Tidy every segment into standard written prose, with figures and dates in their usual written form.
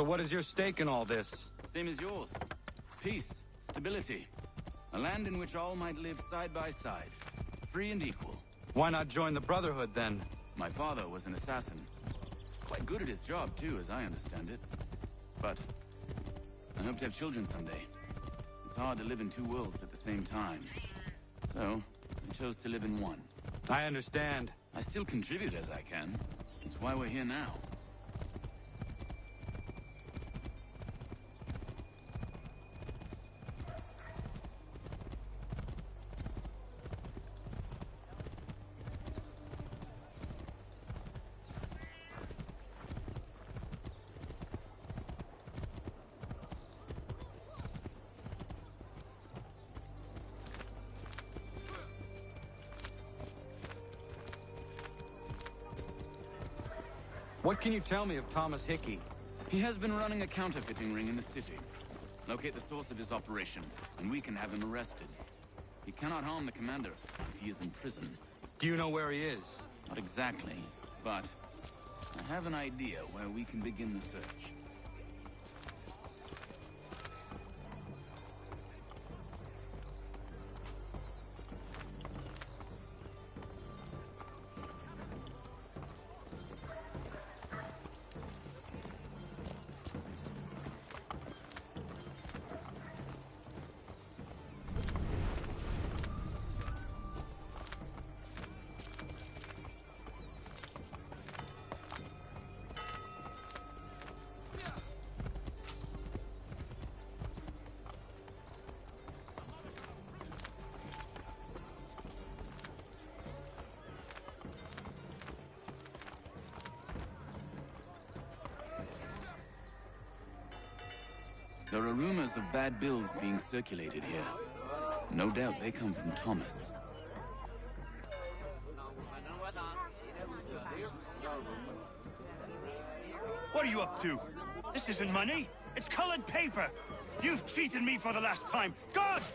So what is your stake in all this? Same as yours. Peace, stability. A land in which all might live side by side, free and equal. Why not join the Brotherhood, then? My father was an assassin. Quite good at his job, too, as I understand it. But I hope to have children someday. It's hard to live in two worlds at the same time. So, I chose to live in one. I understand. I still contribute as I can. That's why we're here now. What can you tell me of Thomas Hickey? He has been running a counterfeiting ring in the city. Locate the source of his operation, and we can have him arrested. He cannot harm the commander if he is in prison. Do you know where he is? Not exactly, but I have an idea where we can begin the search. There are rumors of bad bills being circulated here. No doubt they come from Thomas. What are you up to? This isn't money. It's colored paper. You've cheated me for the last time. Gods!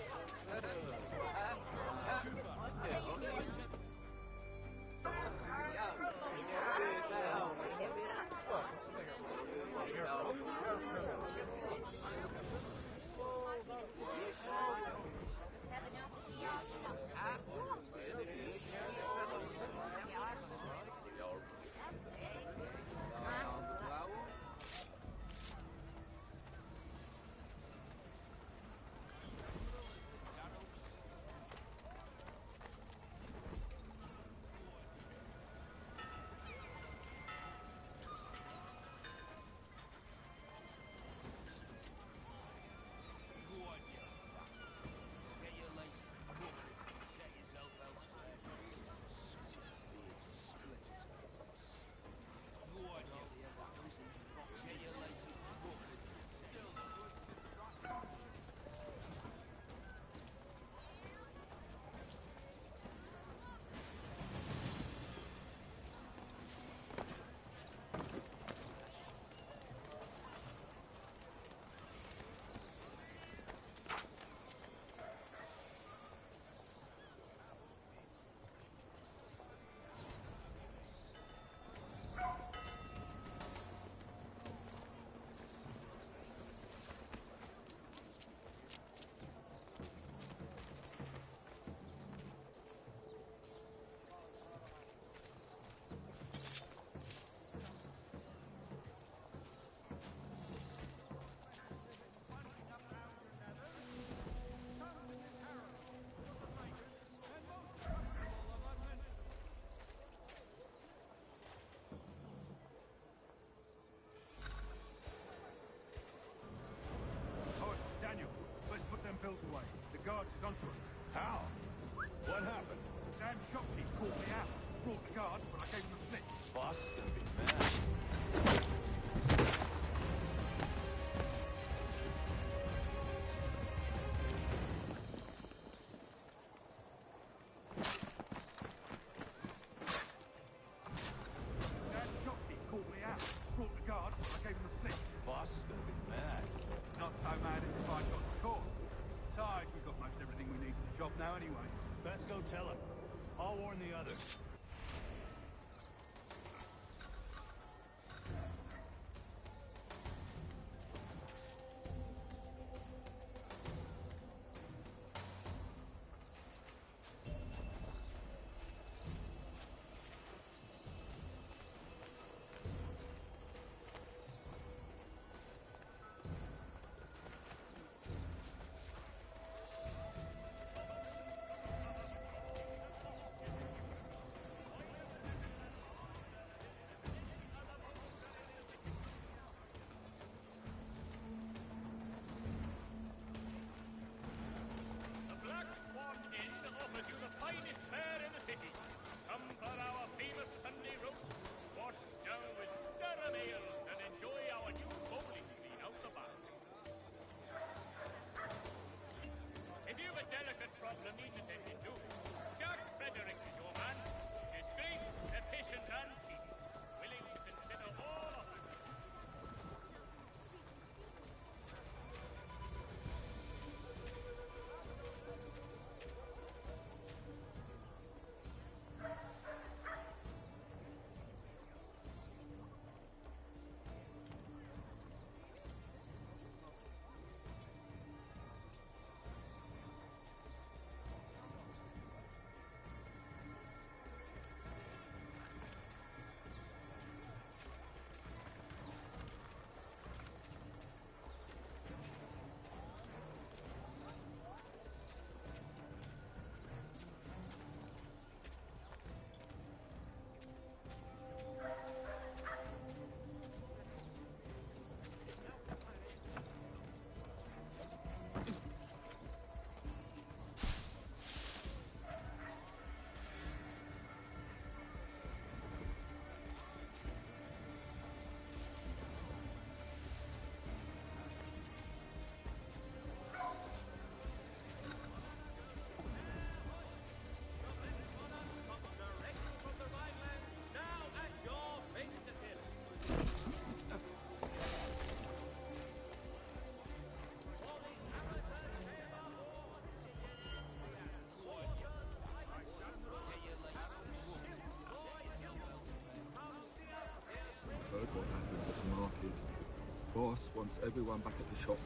boss wants everyone back at the shop.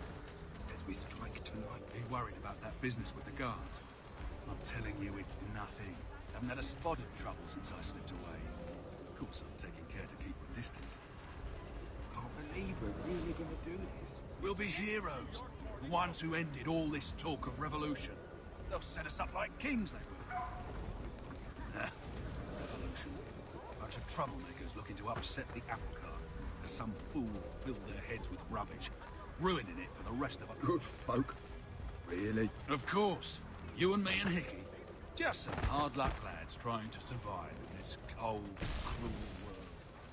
Says we strike tonight. Be worried about that business with the guards. I'm telling you, it's nothing. Haven't had a spot of trouble since I slipped away. Of course, I'm taking care to keep my distance. Can't believe we're really gonna do this. We'll be heroes. The ones who ended all this talk of revolution. They'll set us up like kings, they will. Revolution. Bunch of troublemakers looking to upset the apple cart. As some fool filled their heads with rubbish, ruining it for the rest of us. Good folk. Really? Of course. You and me and Hickey. Just some hard luck lads trying to survive in this cold, cruel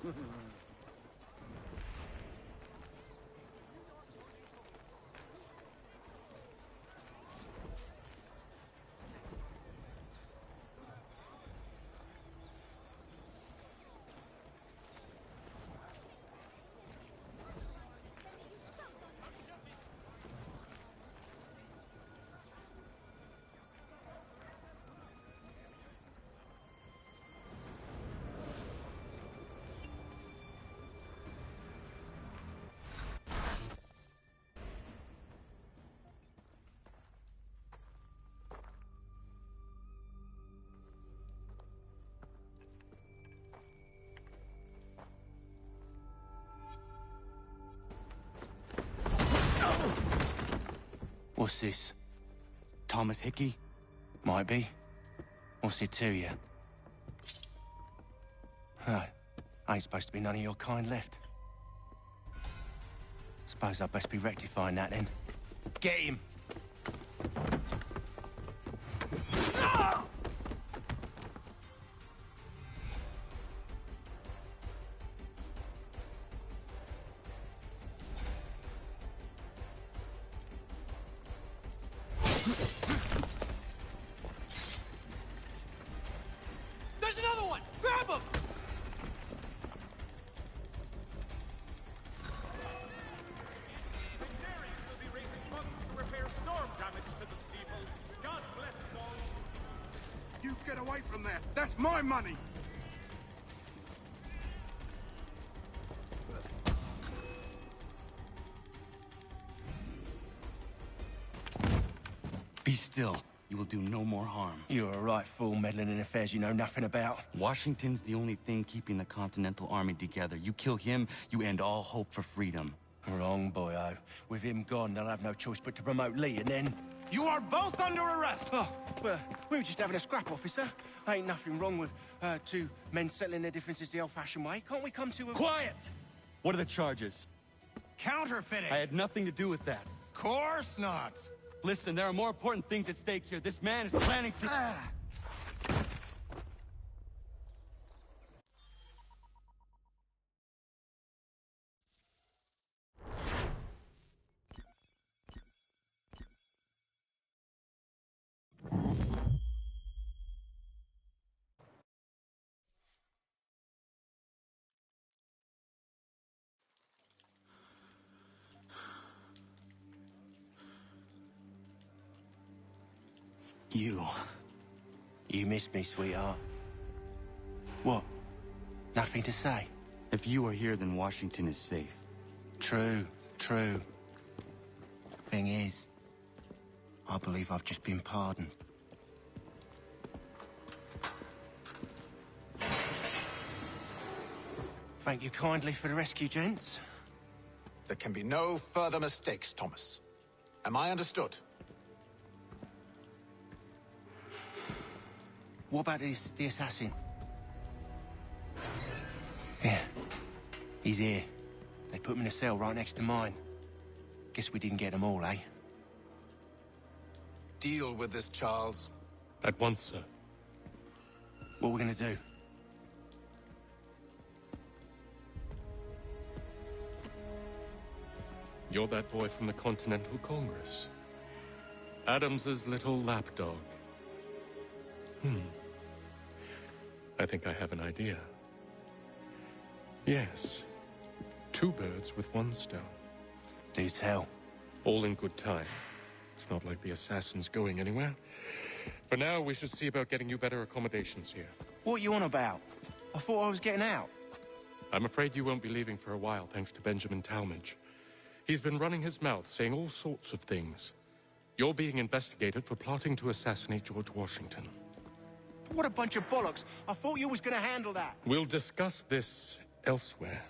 world. What's this? Thomas Hickey? Might be. What's it to you? Ain't supposed to be none of your kind left. Suppose I'd best be rectifying that then. Get him! There's another one! Grab him! Veterinarians will be raising funds to repair storm damage to the steeple. God bless us all. You get away from there. That's my money. Be still. You will do no more harm. You're a right fool meddling in affairs you know nothing about. Washington's the only thing keeping the Continental Army together. You kill him, you end all hope for freedom. Wrong, boyo. With him gone, they'll have no choice but to promote Lee, and then... You are both under arrest! Oh, well, we were just having a scrap, officer. Ain't nothing wrong with two men settling their differences the old-fashioned way. Can't we come to a... Quiet! What are the charges? Counterfeiting! I had nothing to do with that. Course not! Listen, there are more important things at stake here. This man is planning to... You missed me, sweetheart. What? Nothing to say? If you are here, then Washington is safe. True. Thing is, I believe I've just been pardoned. Thank you kindly for the rescue, gents. There can be no further mistakes, Thomas. Am I understood? What about the assassin? Yeah. He's here. They put him in a cell right next to mine. Guess we didn't get them all, eh? Deal with this, Charles. At once, sir. What are we gonna do? You're that boy from the Continental Congress. Adams's little lapdog. I think I have an idea. Yes. 2 birds with 1 stone. Do tell. All in good time. It's not like the assassin's going anywhere. For now, we should see about getting you better accommodations here. What are you on about? I thought I was getting out. I'm afraid you won't be leaving for a while, thanks to Benjamin Talmadge. He's been running his mouth, saying all sorts of things. You're being investigated for plotting to assassinate George Washington. What a bunch of bollocks. I thought you was gonna handle that. We'll discuss this elsewhere.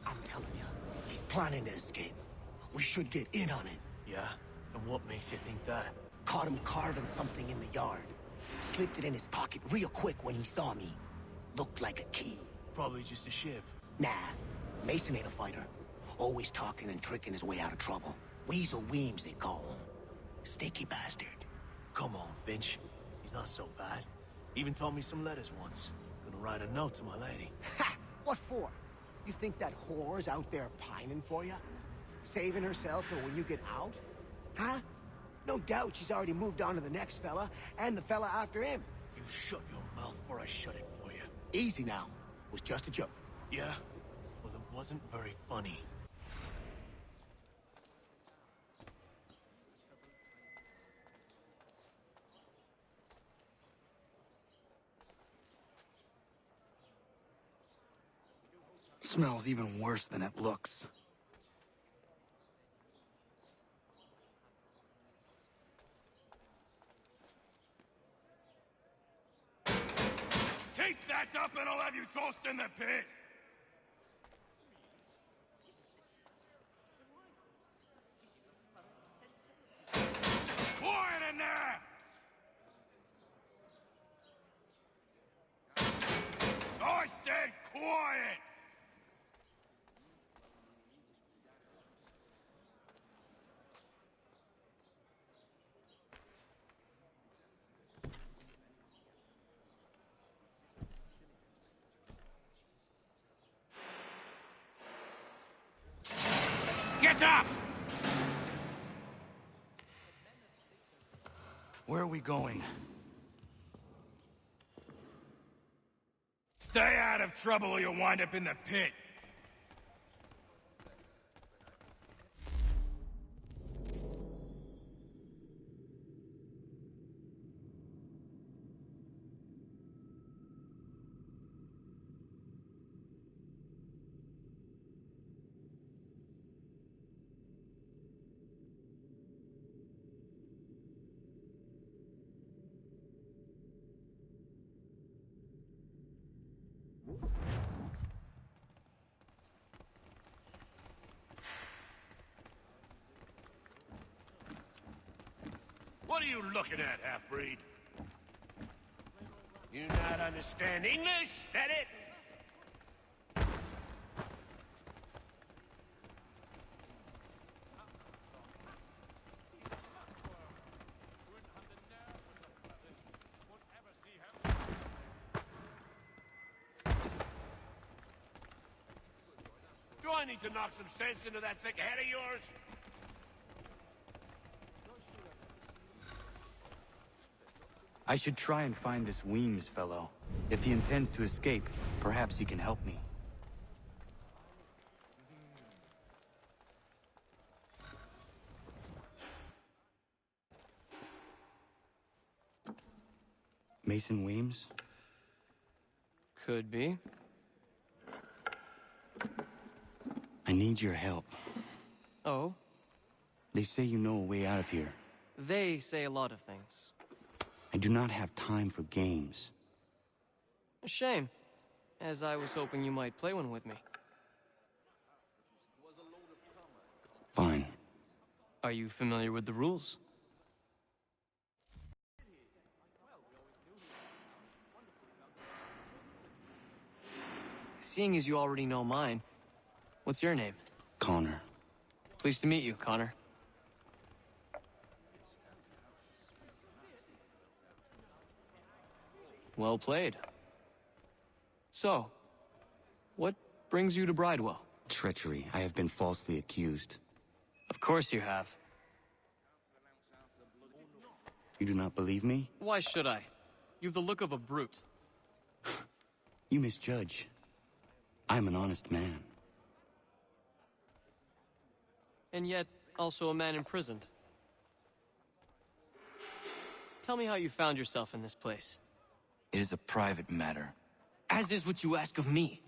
I'm telling you, he's planning to escape. We should get in on it. Yeah? And what makes you think that? Caught him carving something in the yard. Slipped it in his pocket real quick when he saw me. Looked like a key. Probably just a shiv. Nah, Mason ain't a fighter. Always talking and tricking his way out of trouble. Weasel Weems, they call him. Sticky bastard. Come on, Finch. He's not so bad. Even told me some letters once. Gonna write a note to my lady. Ha! What for? You think that whore's out there pining for you? Saving herself for when you get out? Huh? No doubt she's already moved on to the next fella, and the fella after him. You shut your mouth before I shut it for you. Easy now. Was just a joke. Yeah? Well, it wasn't very funny. Smells even worse than it looks. Take that up and I'll have you tossed in the pit! Quiet in there! I said quiet! Get up! Where are we going? Stay out of trouble or you'll wind up in the pit. What are you looking at, half-breed? You not understand English? That it? Do I need to knock some sense into that thick head of yours? I should try and find this Weems fellow. If he intends to escape, perhaps he can help me. Mason Weems? Could be. I need your help. Oh? They say you know a way out of here. They say a lot of things. I do not have time for games. A shame, as I was hoping you might play one with me. Fine. Are you familiar with the rules? Seeing as you already know mine, what's your name? Connor. Pleased to meet you, Connor. Well played. So, what brings you to Bridewell? Treachery. I have been falsely accused. Of course you have. You do not believe me? Why should I? You've the look of a brute. You misjudge. I'm an honest man. And yet, also a man imprisoned. Tell me how you found yourself in this place. It is a private matter. As is what you ask of me.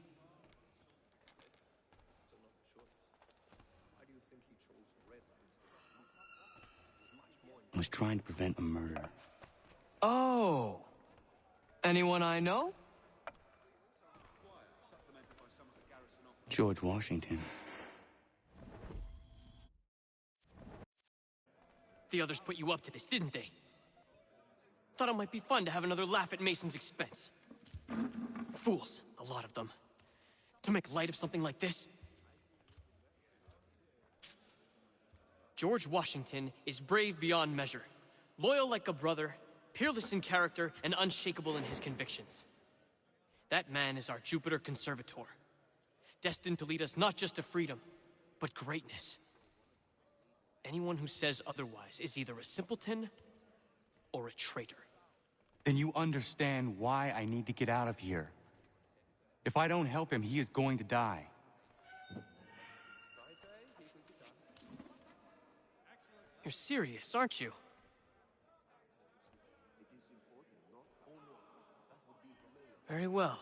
I was trying to prevent a murder. Oh! Anyone I know? George Washington. The others put you up to this, didn't they? Thought it might be fun to have another laugh at Mason's expense. Fools, a lot of them. To make light of something like this. George Washington is brave beyond measure, loyal like a brother, peerless in character, and unshakable in his convictions. That man is our Jupiter Conservator, destined to lead us not just to freedom, but greatness. Anyone who says otherwise is either a simpleton or a traitor. Then you understand why I need to get out of here. If I don't help him, he is going to die. You're serious, aren't you? Very well.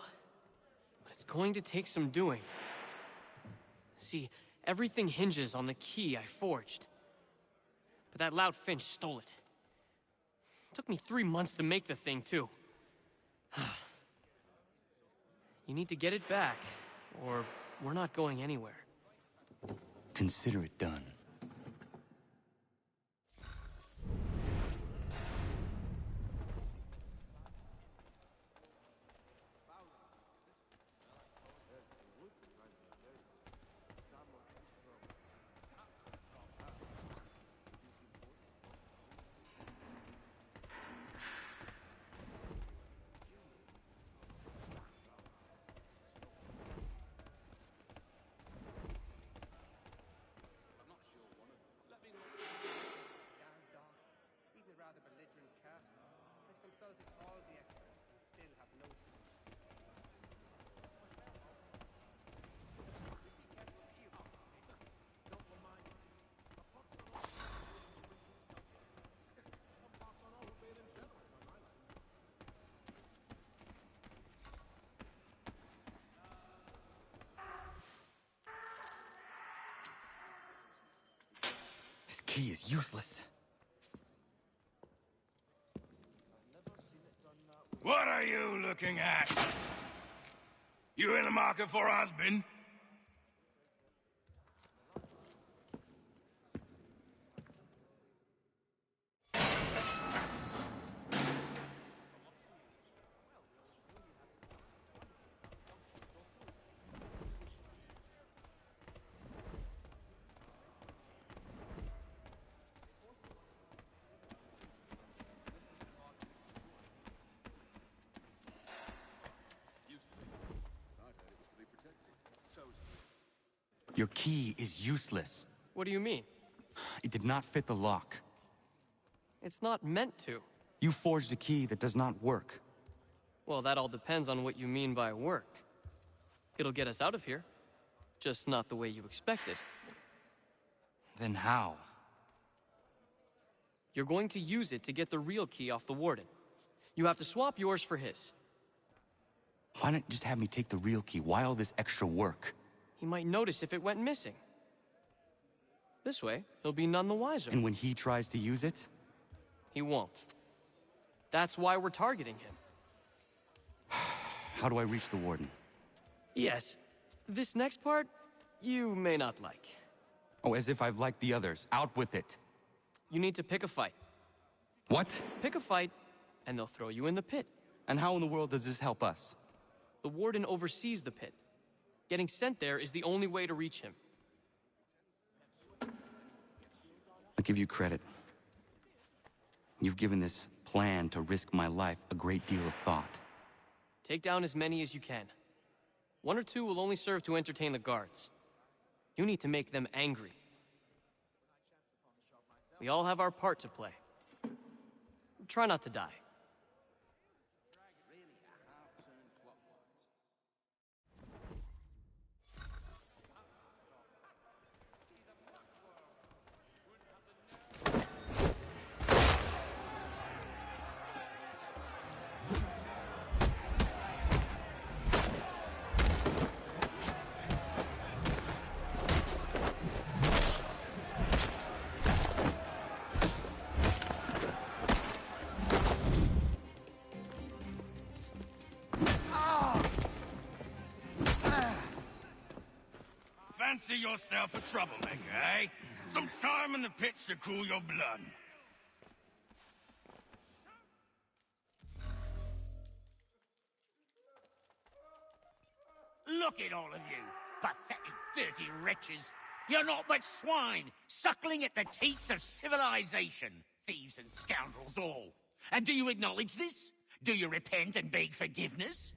But it's going to take some doing. See, everything hinges on the key I forged. But that loud Finch stole it. Took me 3 months to make the thing, too. You need to get it back, or we're not going anywhere. Consider it done. This key is useless. What are you looking at? You in the market for a husband? Your key is useless. What do you mean? It did not fit the lock. It's not meant to. You forged a key that does not work. Well, that all depends on what you mean by work. It'll get us out of here. Just not the way you expected. Then how? You're going to use it to get the real key off the warden. You have to swap yours for his. Why not just have me take the real key? Why all this extra work? He might notice if it went missing. This way, he'll be none the wiser. And when he tries to use it? He won't. That's why we're targeting him. How do I reach the warden? Yes. This next part, you may not like. Oh, as if I've liked the others. Out with it. You need to pick a fight. What? Pick a fight, and they'll throw you in the pit. And how in the world does this help us? The warden oversees the pit. Getting sent there is the only way to reach him. I'll give you credit. You've given this plan to risk my life a great deal of thought. Take down as many as you can. 1 or 2 will only serve to entertain the guards. You need to make them angry. We all have our part to play. try not to die. Fancy yourself a troublemaker, eh? Some time in the pits to cool your blood. Look at all of you, pathetic, dirty wretches. You're not but swine, suckling at the teats of civilization. Thieves and scoundrels all. And do you acknowledge this? Do you repent and beg forgiveness?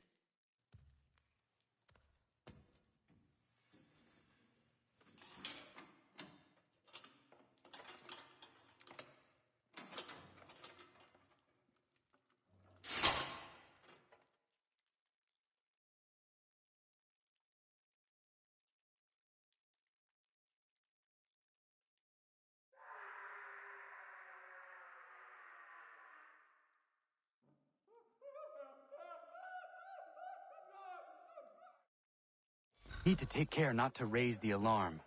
Need to take care not to raise the alarm.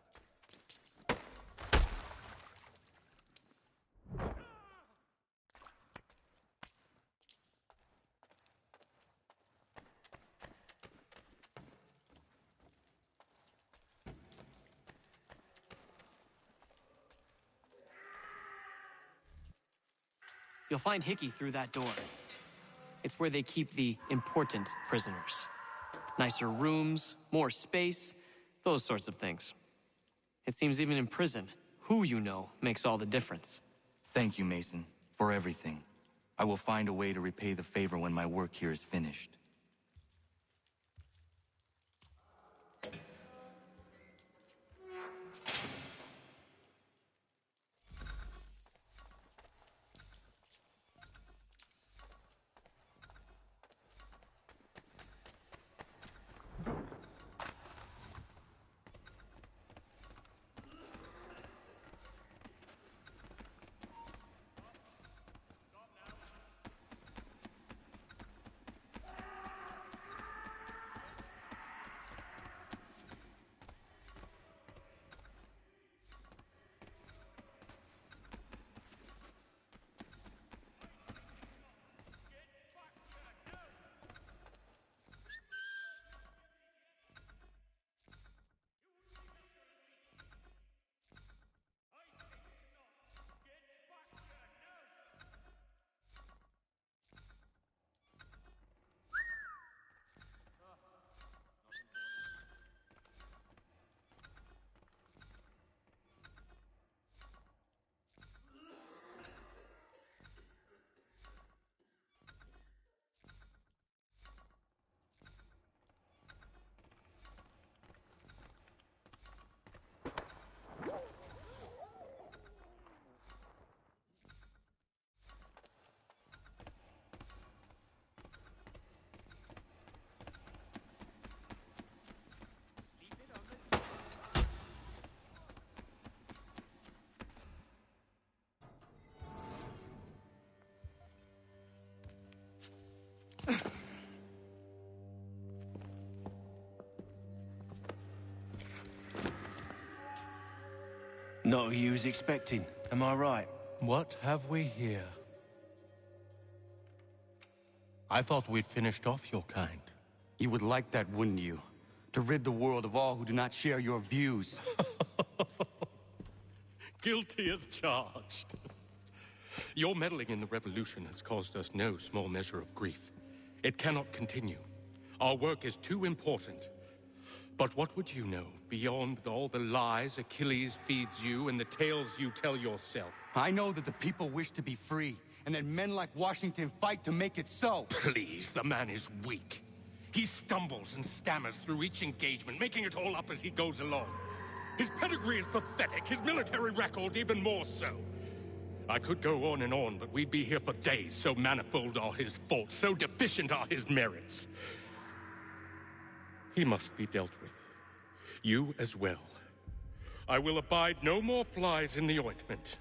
You'll find Hickey through that door. It's where they keep the important prisoners. Nicer rooms, more space, those sorts of things. It seems even in prison, who you know makes all the difference. Thank you, Mason, for everything. I will find a way to repay the favor when my work here is finished. Not who you was expecting, am I right? What have we here? I thought we'd finished off your kind. You would like that, wouldn't you? To rid the world of all who do not share your views. Guilty as charged. Your meddling in the revolution has caused us no small measure of grief. It cannot continue. Our work is too important. But what would you know beyond all the lies Achilles feeds you and the tales you tell yourself? I know that the people wish to be free, and that men like Washington fight to make it so. Please, the man is weak. He stumbles and stammers through each engagement, making it all up as he goes along. His pedigree is pathetic, his military record even more so. I could go on and on, but we'd be here for days. So manifold are his faults, so deficient are his merits. He must be dealt with. You as well. I will abide no more flies in the ointment.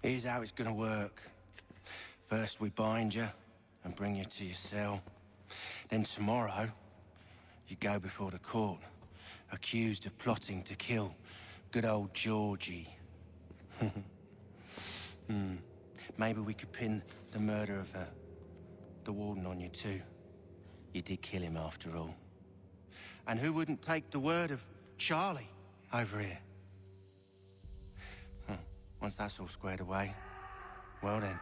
Here's how it's gonna work. First we bind you and bring you to your cell. Then tomorrow, you go before the court, accused of plotting to kill good old Georgie. Maybe we could pin the murder of the warden on you too. You did kill him after all. And who wouldn't take the word of Charlie over here? Once that's all squared away, well then.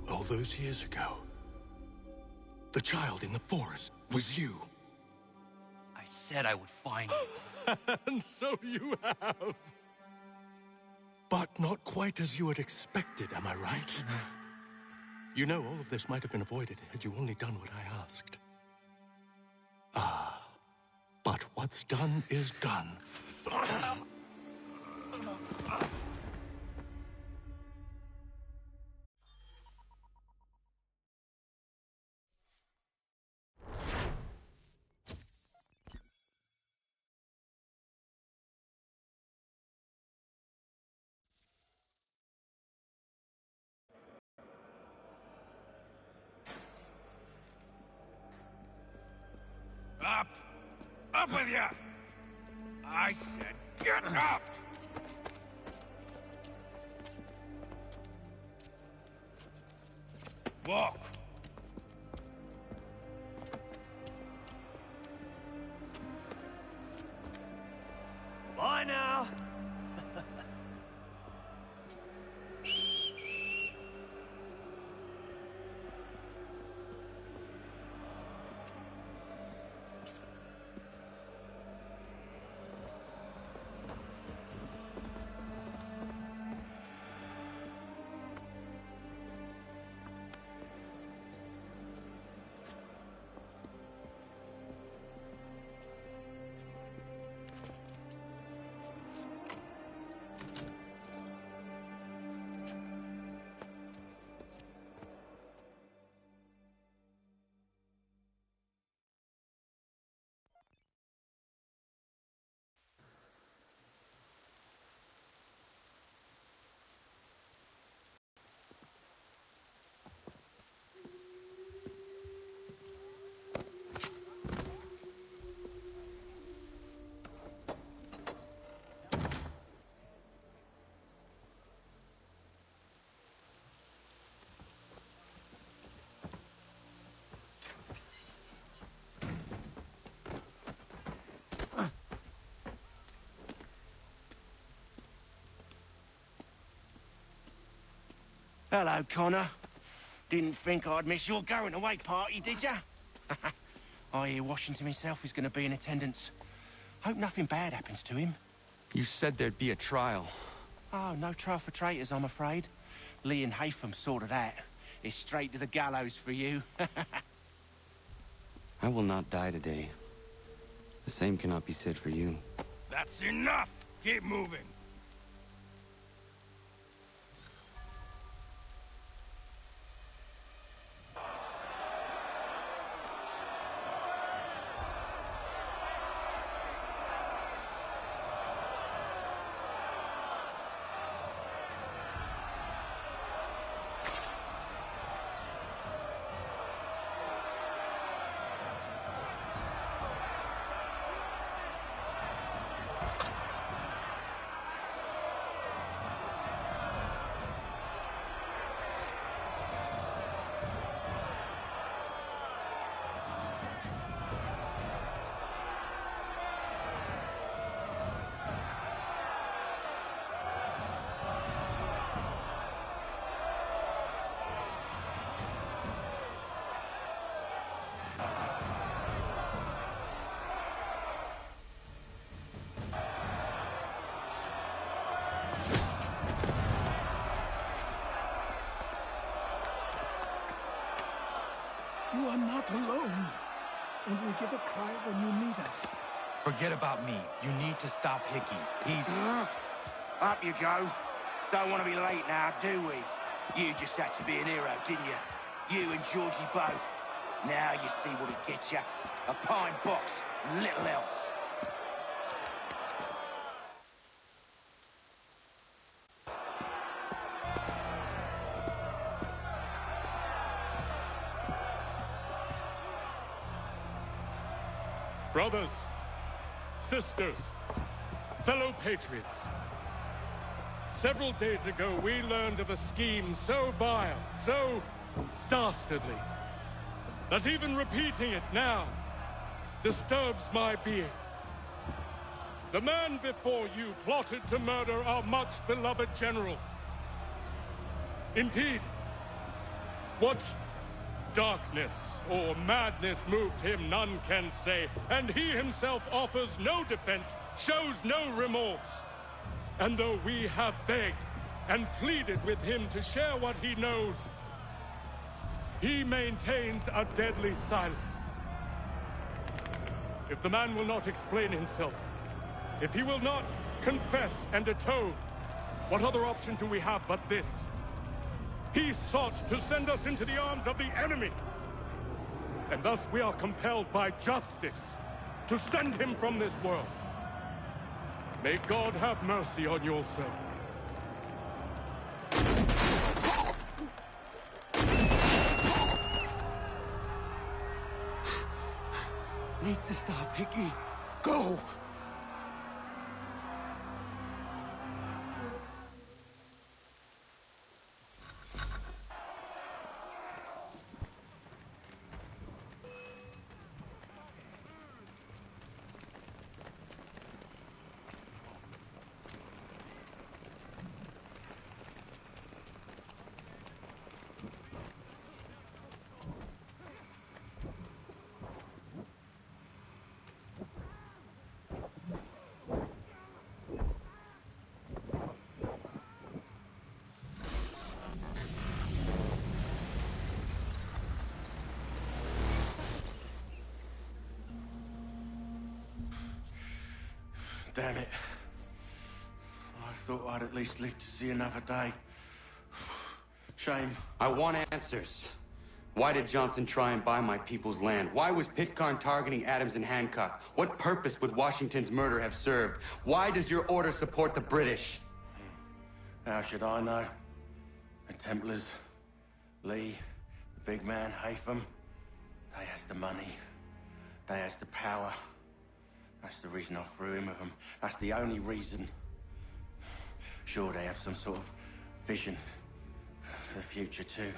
All those years ago, the child in the forest was you. I said I would find you. And so you have. But not quite as you had expected, am I right? You know, all of this might have been avoided had you only done what I asked. But what's done is done. Up! Up with you! I said get up! Walk! Bye now! Hello, Connor. Didn't think I'd miss your going-away party, did ya? I hear Washington himself is going to be in attendance. Hope nothing bad happens to him. You said there'd be a trial. Oh, no trial for traitors, I'm afraid. Lee and Haytham sorted that. It's straight to the gallows for you. I will not die today. The same cannot be said for you. That's enough! Keep moving! You are not alone. and we give a cry when you need us. Forget about me. You need to stop Hickey. He's... Up you go. Don't want to be late now, do we? You just had to be an hero, didn't you? You and Georgie both. Now you see what it gets you. A pine box, little else. Brothers, sisters, fellow patriots. Several days ago, we learned of a scheme so vile, so dastardly, that even repeating it now disturbs my being. The man before you plotted to murder our much-beloved general. Indeed, what darkness or madness moved him, none can say, and he himself offers no defense, shows no remorse. And though we have begged and pleaded with him to share what he knows, he maintains a deadly silence. If the man will not explain himself, if he will not confess and atone, what other option do we have but this? He sought to send us into the arms of the enemy. And thus we are compelled by justice to send him from this world. May God have mercy on your soul. Need to stop, Hickey. Go! Damn it. I thought I'd at least live to see another day. Shame. I want answers. Why did Johnson try and buy my people's land? Why was Pitcairn targeting Adams and Hancock? What purpose would Washington's murder have served? Why does your order support the British? How should I know? The Templars, Lee, the big man, Haytham, they has the money. They has the power. That's the reason I threw in with them. That's the only reason. Sure, they have some sort of vision for the future, too.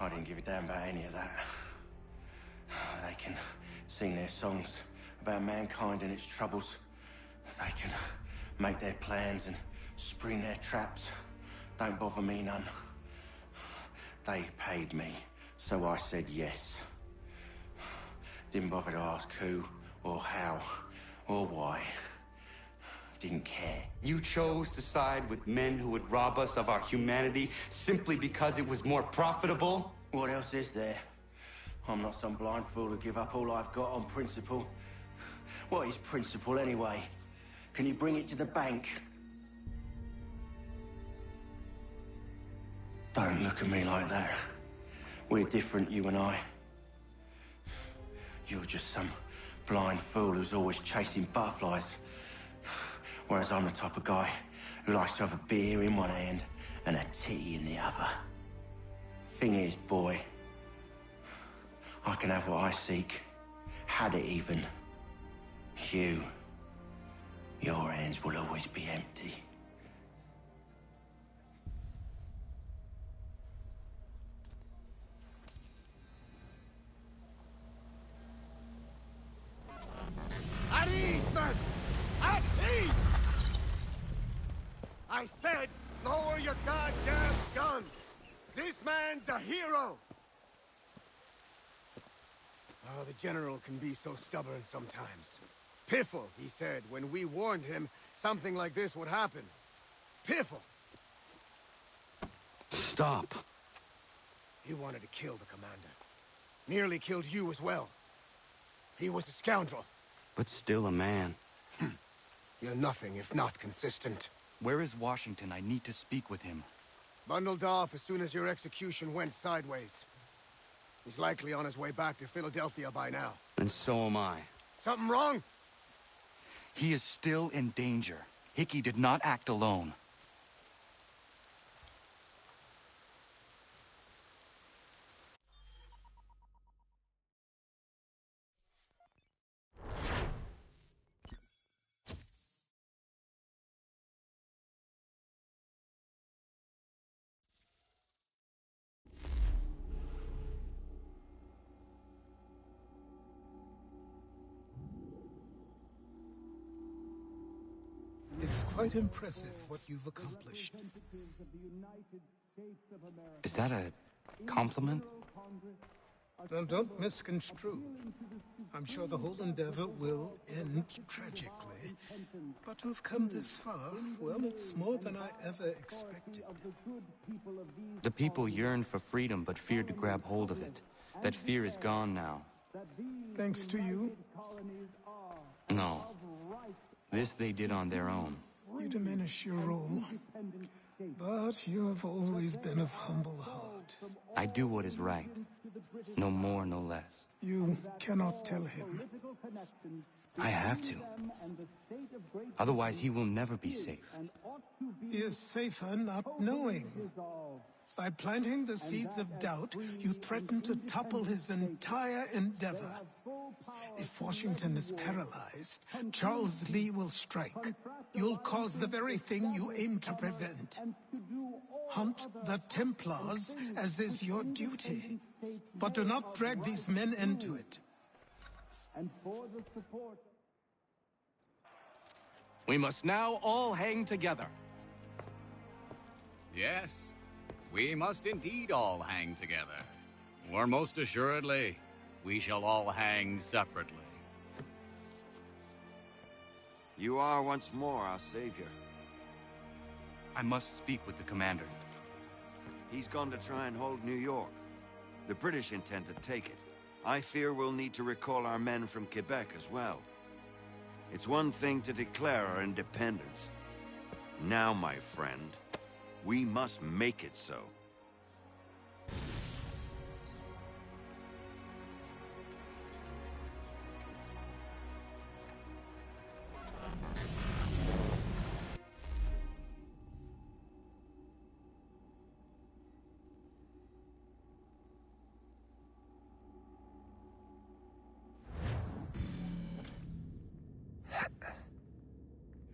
I didn't give a damn about any of that. They can sing their songs about mankind and its troubles. They can make their plans and spring their traps. Don't bother me none. They paid me, so I said yes. Didn't bother to ask who, or how, or why. Didn't care. You chose to side with men who would rob us of our humanity simply because it was more profitable? What else is there? I'm not some blind fool to give up all I've got on principle. What is principle anyway? Can you bring it to the bank? Don't look at me like that. We're different, you and I. You're just some blind fool who's always chasing butterflies. Whereas I'm the type of guy who likes to have a beer in one hand and a titty in the other. Thing is, boy, I can have what I seek. Had it even. Your hands will always be empty. At ease, men! At ease! I said, lower your goddamn guns! This man's a hero! Oh, the General can be so stubborn sometimes. Piffle, he said, when we warned him something like this would happen. Piffle! Stop. He wanted to kill the commander. Nearly killed you as well. He was a scoundrel. But still a man. You're nothing if not consistent. Where is Washington? I need to speak with him. Bundled off as soon as your execution went sideways. He's likely on his way back to Philadelphia by now. And so am I. Something wrong? He is still in danger. Hickey did not act alone. It's quite impressive what you've accomplished. Is that a compliment? Now, don't misconstrue. I'm sure the whole endeavor will end tragically. But to have come this far, well, it's more than I ever expected. The people yearned for freedom, but feared to grab hold of it. That fear is gone now. Thanks to you? No. This they did on their own. You diminish your role. But you have always been of humble heart. I do what is right. No more, no less. You cannot tell him. I have to. Otherwise, he will never be safe. He is safer not knowing. By planting the seeds of doubt, you threaten to topple his entire endeavor. If Washington is paralyzed, Charles Lee will strike. You'll cause the very thing you aim to prevent. Hunt the Templars, as is your duty. But do not drag these men into it. We must now all hang together. Yes, we must indeed all hang together. Or most assuredly, we shall all hang separately. You are once more our savior. I must speak with the commander. He's gone to try and hold New York. The British intend to take it. I fear we'll need to recall our men from Quebec as well. It's one thing to declare our independence. Now, my friend, we must make it so.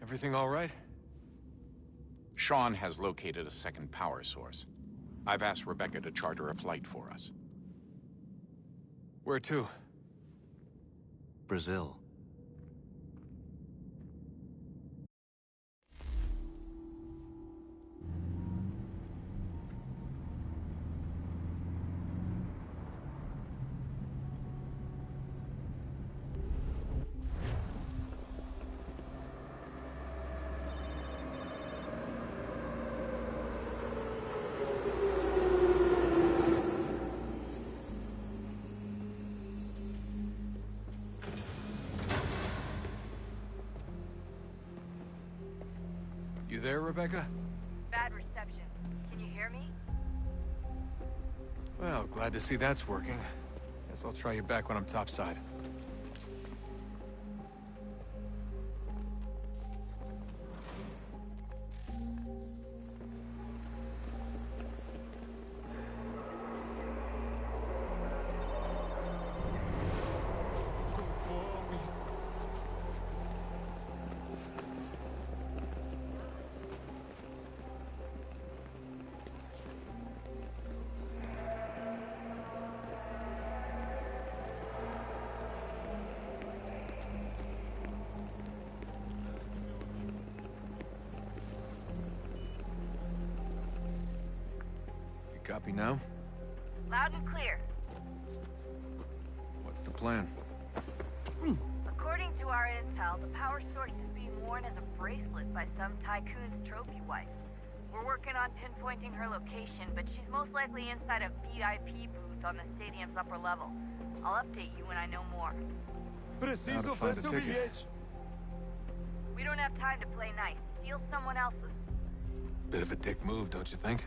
Everything all right? Sean has located a second power source. I've asked Rebecca to charter a flight for us. Where to? Brazil. You there, Rebecca? Bad reception. Can you hear me? Well, glad to see that's working. Guess I'll try you back when I'm topside. Copy now? Loud and clear. What's the plan? According to our intel, the power source is being worn as a bracelet by some tycoon's trophy wife. We're working on pinpointing her location, but she's most likely inside a VIP booth on the stadium's upper level. I'll update you when I know more. Preciso ver seu bilhete. We don't have time to play nice. Steal someone else's. Bit of a dick move, don't you think?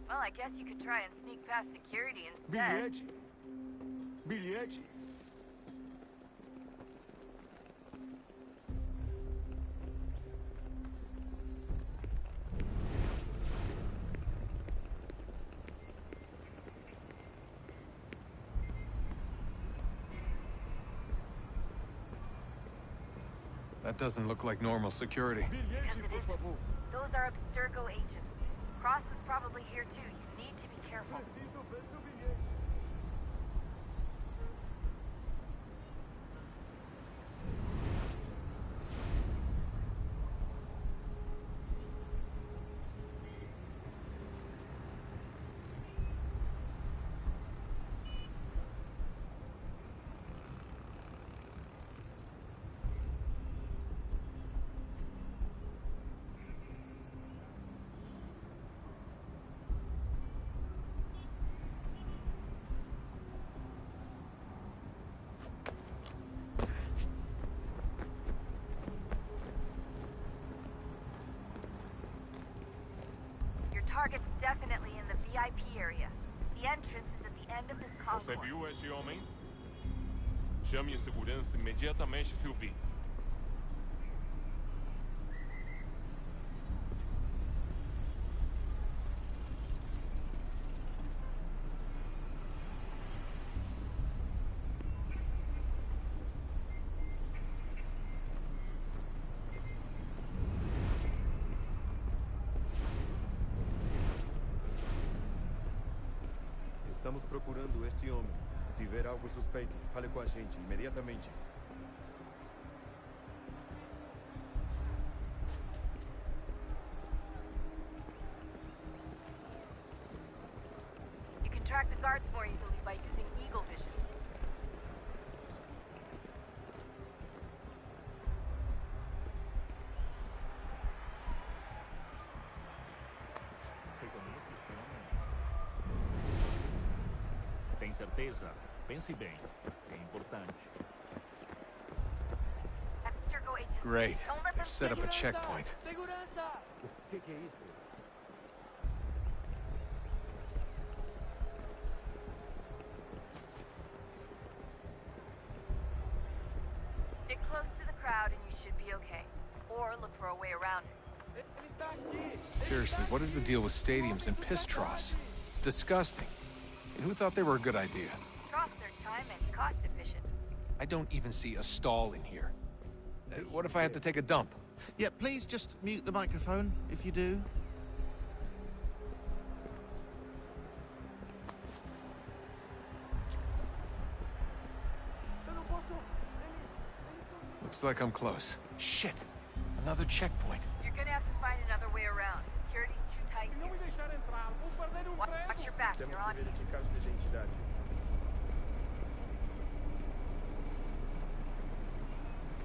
Well, I guess you could try and sneak past security instead. Bilhete. That doesn't look like normal security. Because it isn't. Those are Abstergo agents. Cross is probably here too. You need to be careful. Target's definitely in the VIP area. The entrance is at the end of this concourse. Você viu esse homem? Chame a segurança imediatamente, Sylvie. Estamos procurando este homem. Se ver algo suspeito, fale com a gente imediatamente. You can track the guards more easily by using Eagle Vision. Tem certeza? Pense bem. É importante. Great. They've set up a checkpoint. O que é isso? Stick close to the crowd and you should be okay. Or look for a way around it. Seriously, what is the deal with stadiums and piss troughs? It's disgusting. And who thought they were a good idea? Troughs are time and cost efficient. I don't even see a stall in here. What if I have to take a dump? Yeah, please just mute the microphone, if you do. Looks like I'm close. Shit! Another checkpoint. You're gonna have to find another way around. Security's too tight here. Watch your back, you're on.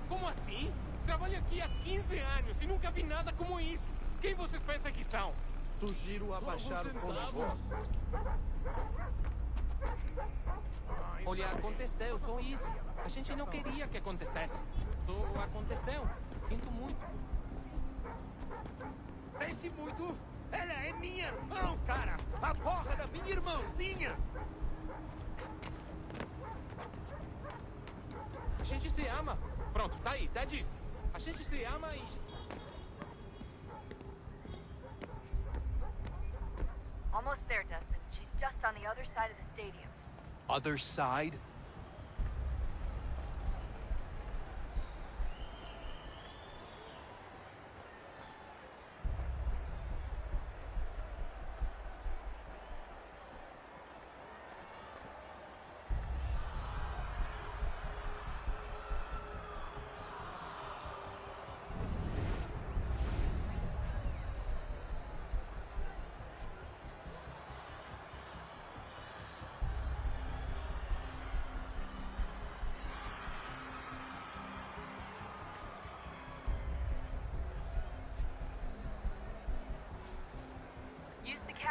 Como assim? Trabalho aqui há 15 anos e nunca vi nada como isso. Quem vocês pensam que são? Sugiro abaixar o controle. Olha, aconteceu, só isso. A gente não queria que acontecesse. Só aconteceu. Sinto muito. Sente muito? Ela é minha irmã, cara! A porra da minha irmãzinha! A gente se ama. Pronto, tá aí, tá dito. A gente se ama e... Almost there, Dustin. She's just on the other side of the stadium. Other side?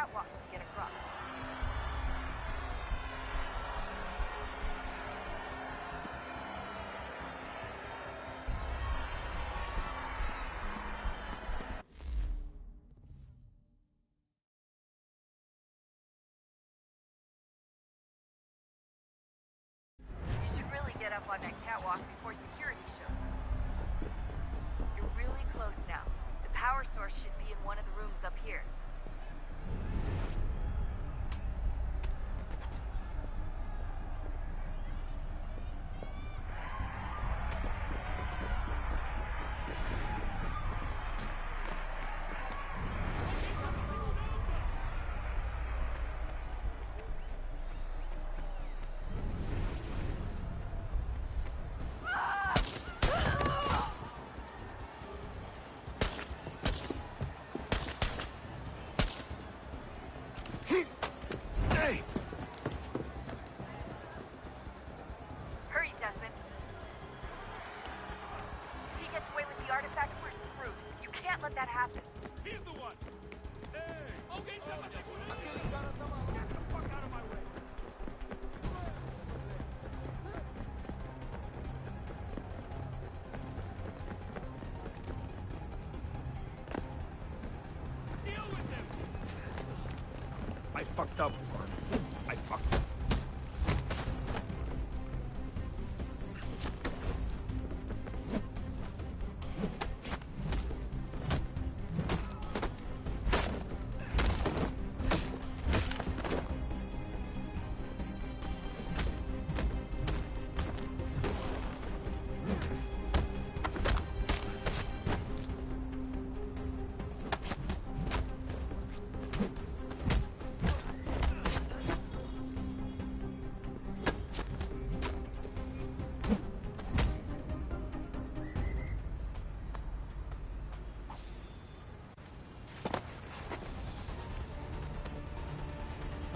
catwalks to get across. You should really get up on that catwalk before security shows up. You're really close now. The power source should be in one of the rooms up here. Hey! Hurry, Desmond. If he gets away with the artifact, we're screwed. You can't let that happen. He's the one! Hey! Okay, get the fuck out of my way! Deal with him! I fucked up, Mark. I fucked up.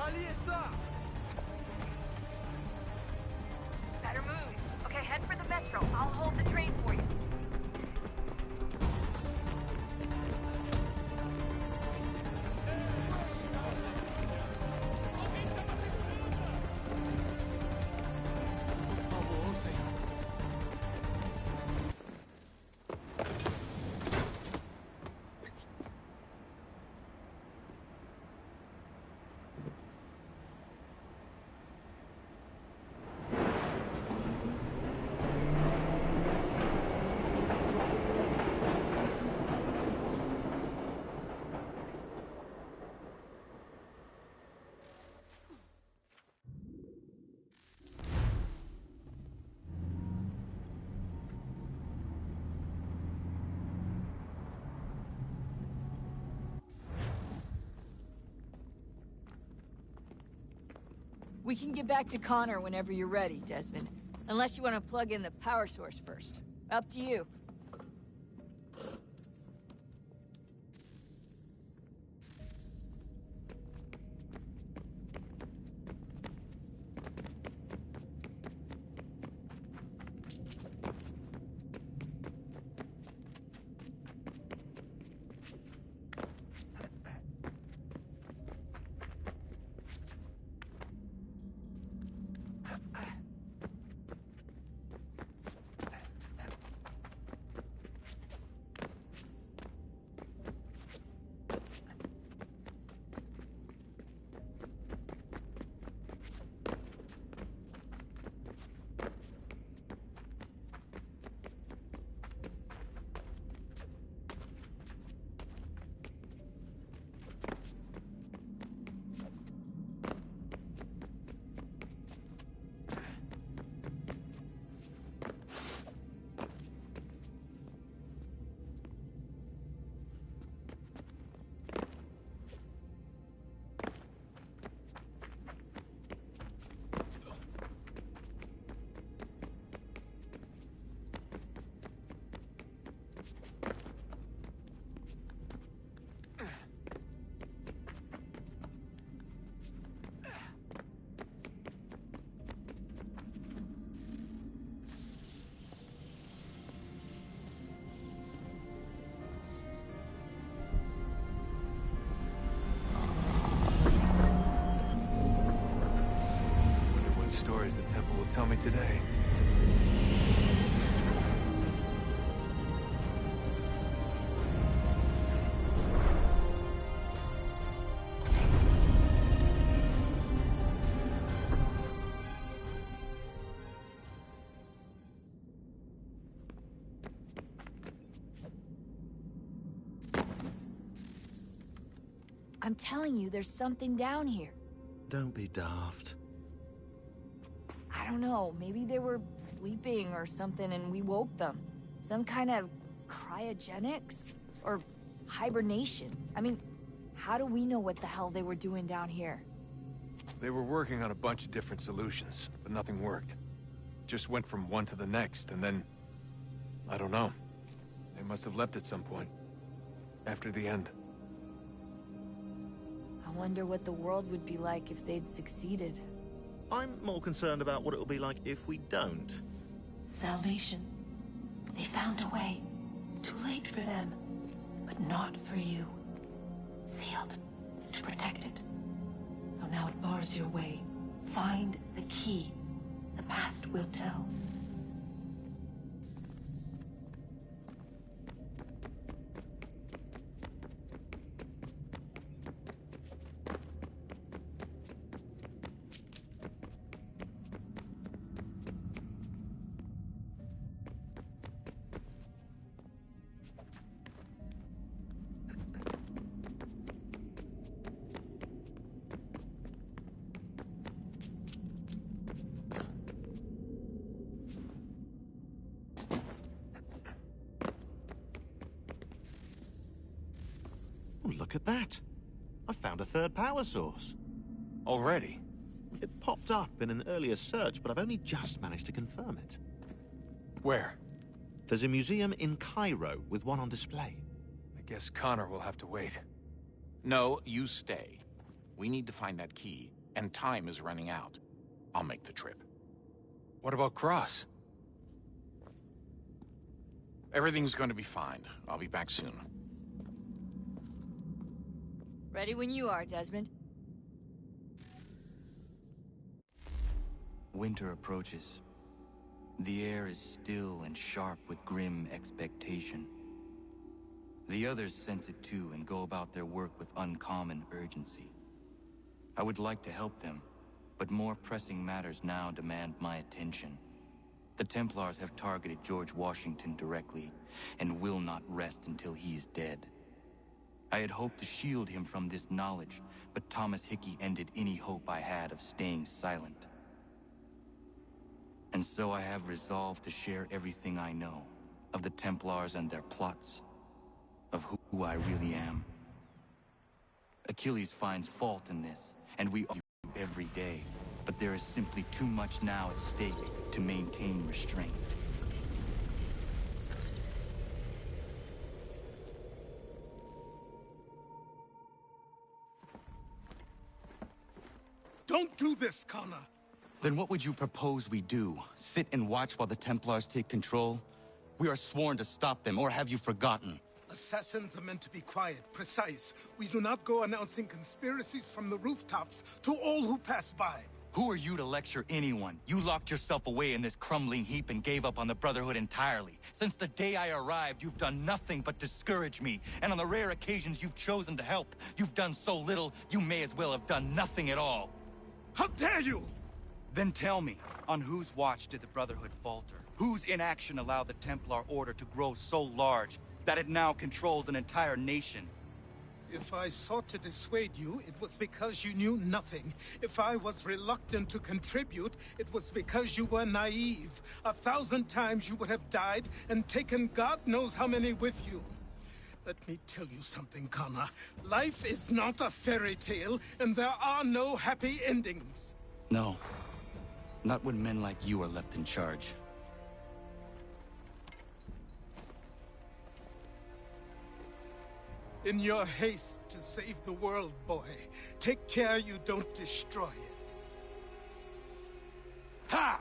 Ali está! Better move. Okay, head for the metro. I'll hold the train for you. We can get back to Connor whenever you're ready, Desmond. Unless you want to plug in the power source first. Up to you. stories the temple will tell me today. I'm telling you, there's something down here. Don't be daft. I don't know, maybe they were sleeping or something and we woke them. Some kind of cryogenics? Or hibernation? I mean, how do we know what the hell they were doing down here? They were working on a bunch of different solutions, but nothing worked. Just went from one to the next, and then... I don't know. They must have left at some point. After the end. I wonder what the world would be like if they'd succeeded. I'm more concerned about what it'll be like if we don't. Salvation. They found a way. Too late for them, but not for you. Sealed to protect it. So now it bars your way. Find the key. The past will tell. Oh, look at that. I found a third power source. Already? It popped up in an earlier search, but I've only just managed to confirm it. Where? There's a museum in Cairo with one on display. I guess Connor will have to wait. No, you stay. We need to find that key, and time is running out. I'll make the trip. What about Cross? Everything's going to be fine. I'll be back soon. Ready when you are, Desmond. Winter approaches. The air is still and sharp with grim expectation. The others sense it too and go about their work with uncommon urgency. I would like to help them, but more pressing matters now demand my attention. The Templars have targeted George Washington directly, and will not rest until he is dead. I had hoped to shield him from this knowledge, but Thomas Hickey ended any hope I had of staying silent. And so I have resolved to share everything I know, of the Templars and their plots, of who I really am. Achilles finds fault in this, and we argue every day, but there is simply too much now at stake to maintain restraint. Don't do this, Connor! Then what would you propose we do? Sit and watch while the Templars take control? We are sworn to stop them, or have you forgotten? Assassins are meant to be quiet, precise. We do not go announcing conspiracies from the rooftops to all who pass by. Who are you to lecture anyone? You locked yourself away in this crumbling heap and gave up on the Brotherhood entirely. Since the day I arrived, you've done nothing but discourage me. And on the rare occasions you've chosen to help, you've done so little, you may as well have done nothing at all. How dare you! Then tell me, on whose watch did the Brotherhood falter? Whose inaction allowed the Templar Order to grow so large that it now controls an entire nation? If I sought to dissuade you, it was because you knew nothing. If I was reluctant to contribute, it was because you were naive. 1,000 times you would have died and taken God knows how many with you. Let me tell you something, Connor. Life is not a fairy tale, and there are no happy endings. No. Not when men like you are left in charge. In your haste to save the world, boy, take care you don't destroy it. Ha!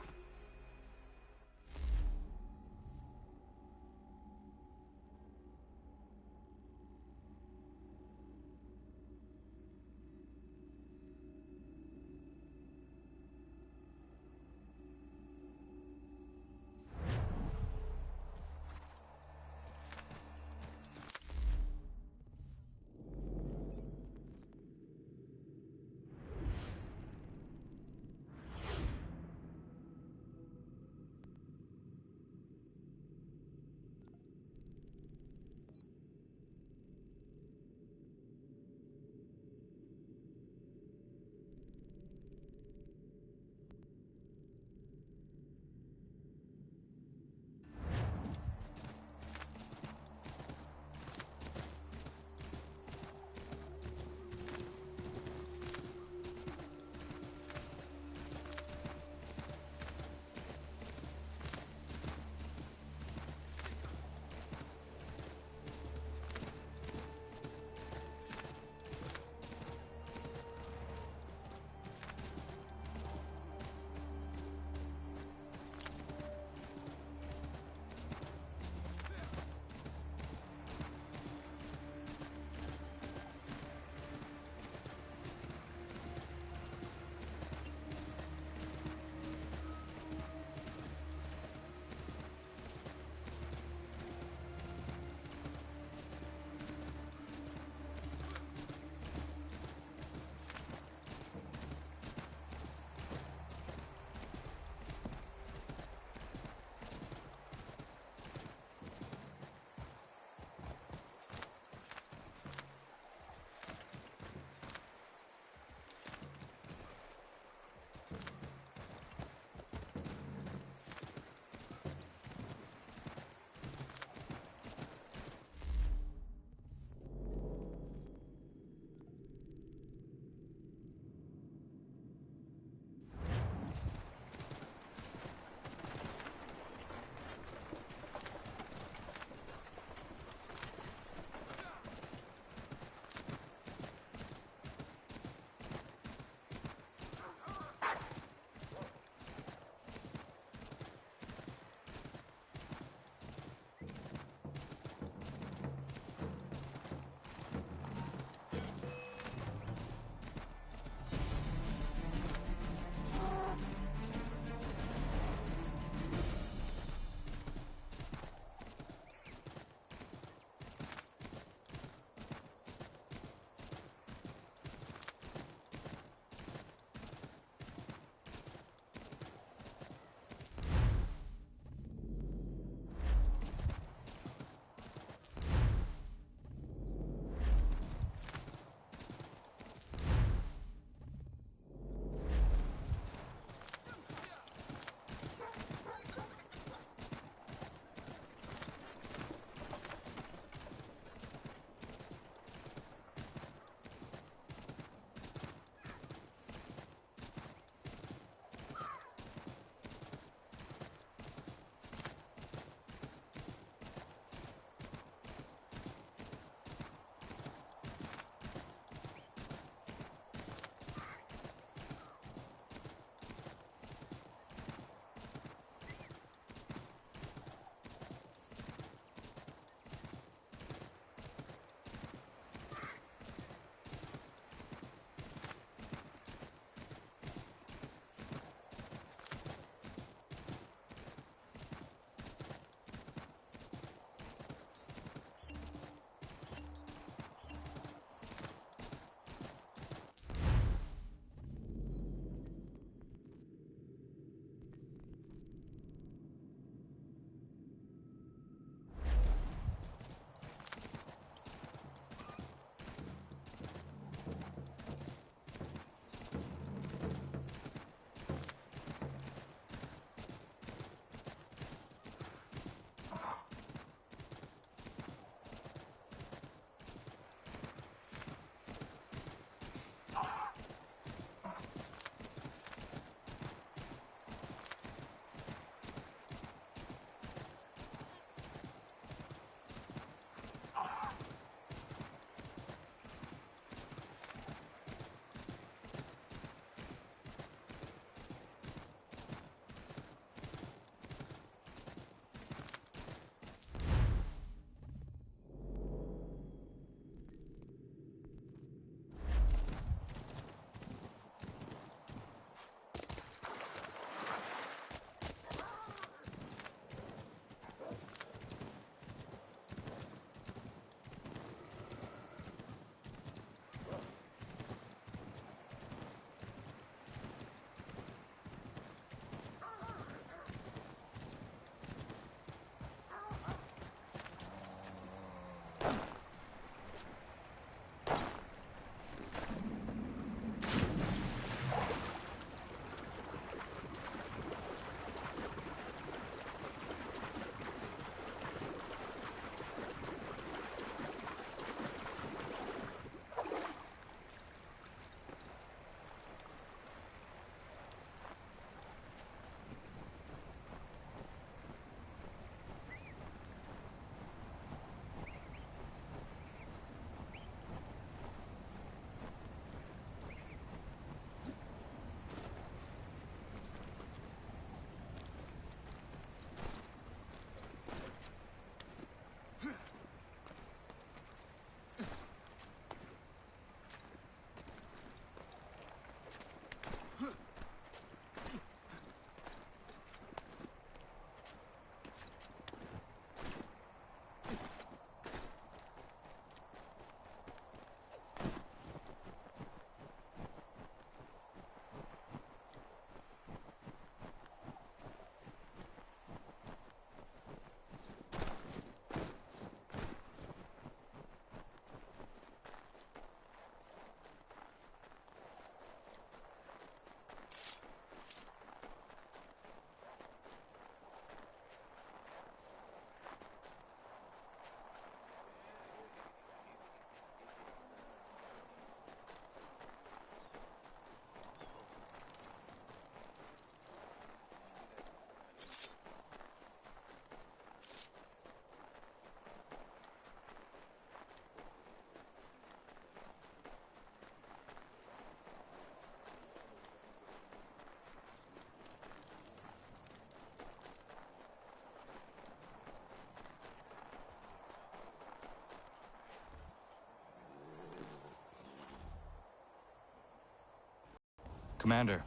Commander.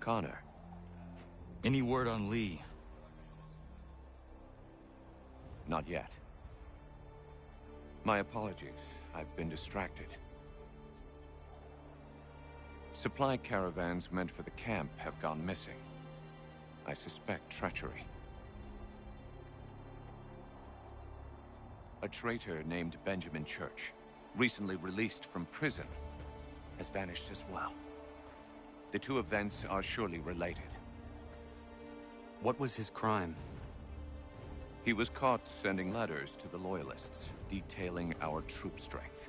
Connor. Any word on Lee? Not yet. My apologies. I've been distracted. Supply caravans meant for the camp have gone missing. I suspect treachery. A traitor named Benjamin Church, recently released from prison, has vanished as well. The two events are surely related. What was his crime? He was caught sending letters to the Loyalists, detailing our troop strength.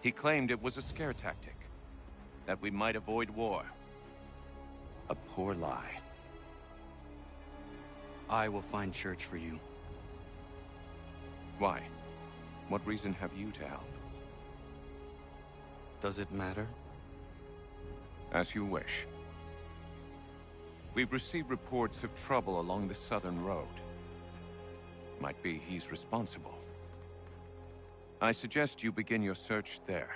He claimed it was a scare tactic, that we might avoid war. A poor lie. I will find Church for you. Why? What reason have you to help? Does it matter? As you wish. We've received reports of trouble along the southern road. Might be he's responsible. I suggest you begin your search there.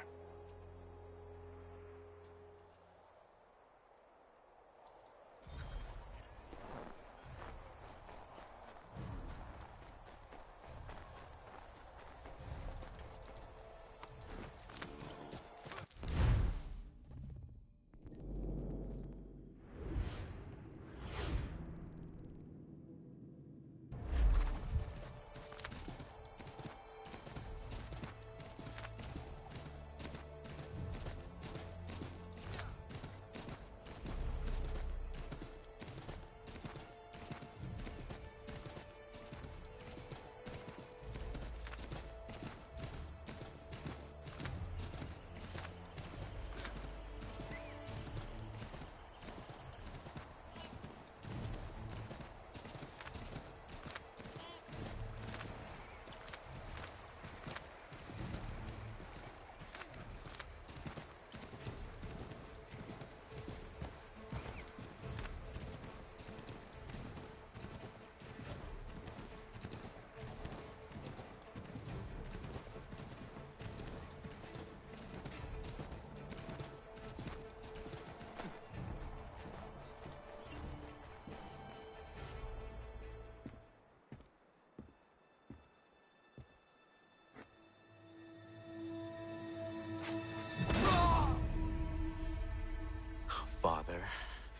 Father.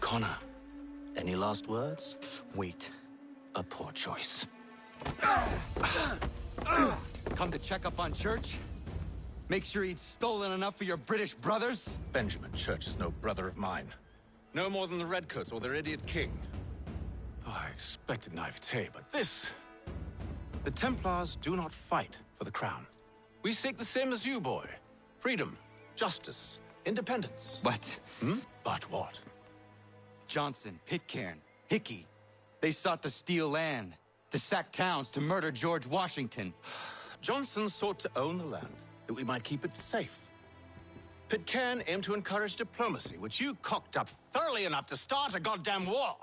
Connor, any last words? Wait. A poor choice. Come to check up on Church? Make sure he'd stolen enough for your British brothers? Benjamin Church is no brother of mine. No more than the Redcoats or their idiot king. Oh, I expected naivete, but this... The Templars do not fight for the crown. We seek the same as you, boy. Freedom, justice, independence. But... But what? Johnson, Pitcairn, Hickey. They sought to steal land, to sack towns, to murder George Washington. Johnson sought to own the land, that we might keep it safe. Pitcairn aimed to encourage diplomacy, which you cocked up thoroughly enough to start a goddamn war.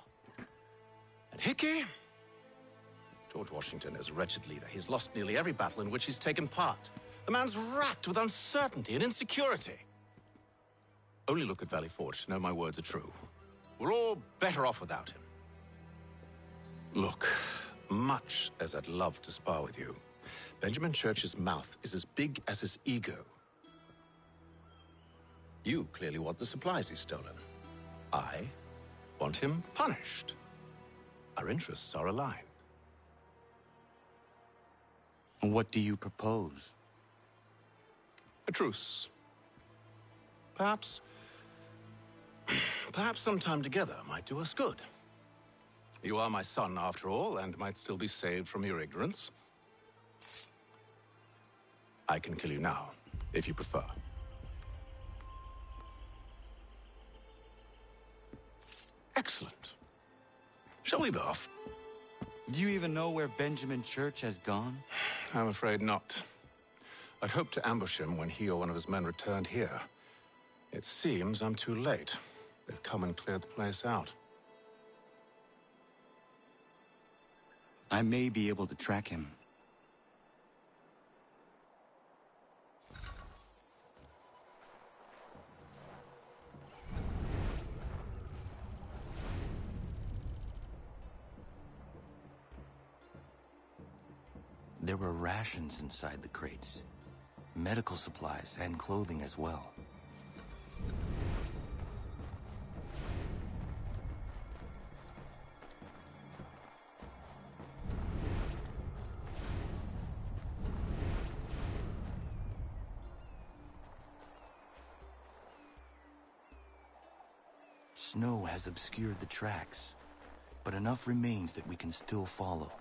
And Hickey? George Washington is a wretched leader. He's lost nearly every battle in which he's taken part. The man's racked with uncertainty and insecurity. Only look at Valley Forge to know my words are true. We're all better off without him. Look, much as I'd love to spar with you, Benjamin Church's mouth is as big as his ego. You clearly want the supplies he's stolen. I want him punished. Our interests are aligned. What do you propose? A truce. Perhaps some time together might do us good. You are my son, after all, and might still be saved from your ignorance. I can kill you now, if you prefer. Excellent. Shall we be off? Do you even know where Benjamin Church has gone? I'm afraid not. I'd hoped to ambush him when he or one of his men returned here. It seems I'm too late. They've come and cleared the place out. I may be able to track him. There were rations inside the crates. Medical supplies and clothing as well. Snow has obscured the tracks, but enough remains that we can still follow.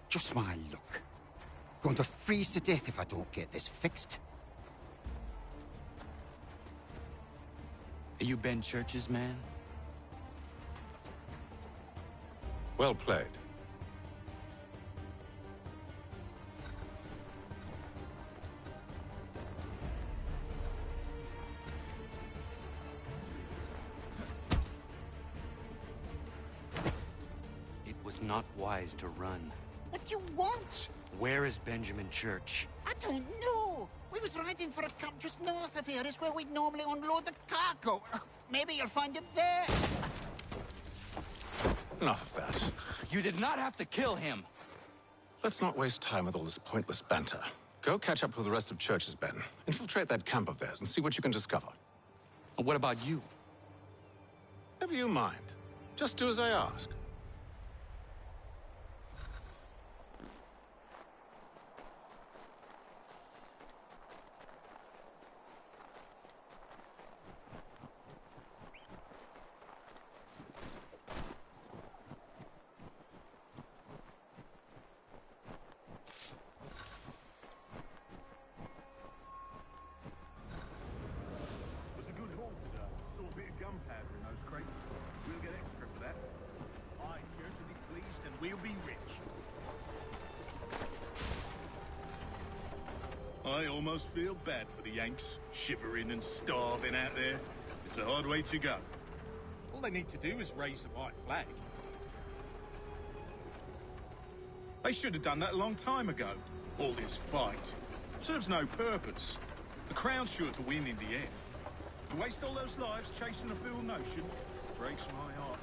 Just my luck. Going to freeze to death if I don't get this fixed. Are you Ben Church's man? Well played. It was not wise to run. What do you want? Where is Benjamin Church? I don't know. We was riding for a camp just north of here. It's where we'd normally unload the cargo. Maybe you'll find him there. Enough of that. You did not have to kill him. Let's not waste time with all this pointless banter. Go catch up with the rest of Church's men. Infiltrate that camp of theirs and see what you can discover. What about you? Never you mind. Just do as I ask. We'll be rich. I almost feel bad for the Yanks, shivering and starving out there. It's a hard way to go. All they need to do is raise the white flag. They should have done that a long time ago. All this fight serves no purpose. The Crown's sure to win in the end. To waste all those lives chasing a fool notion breaks my heart.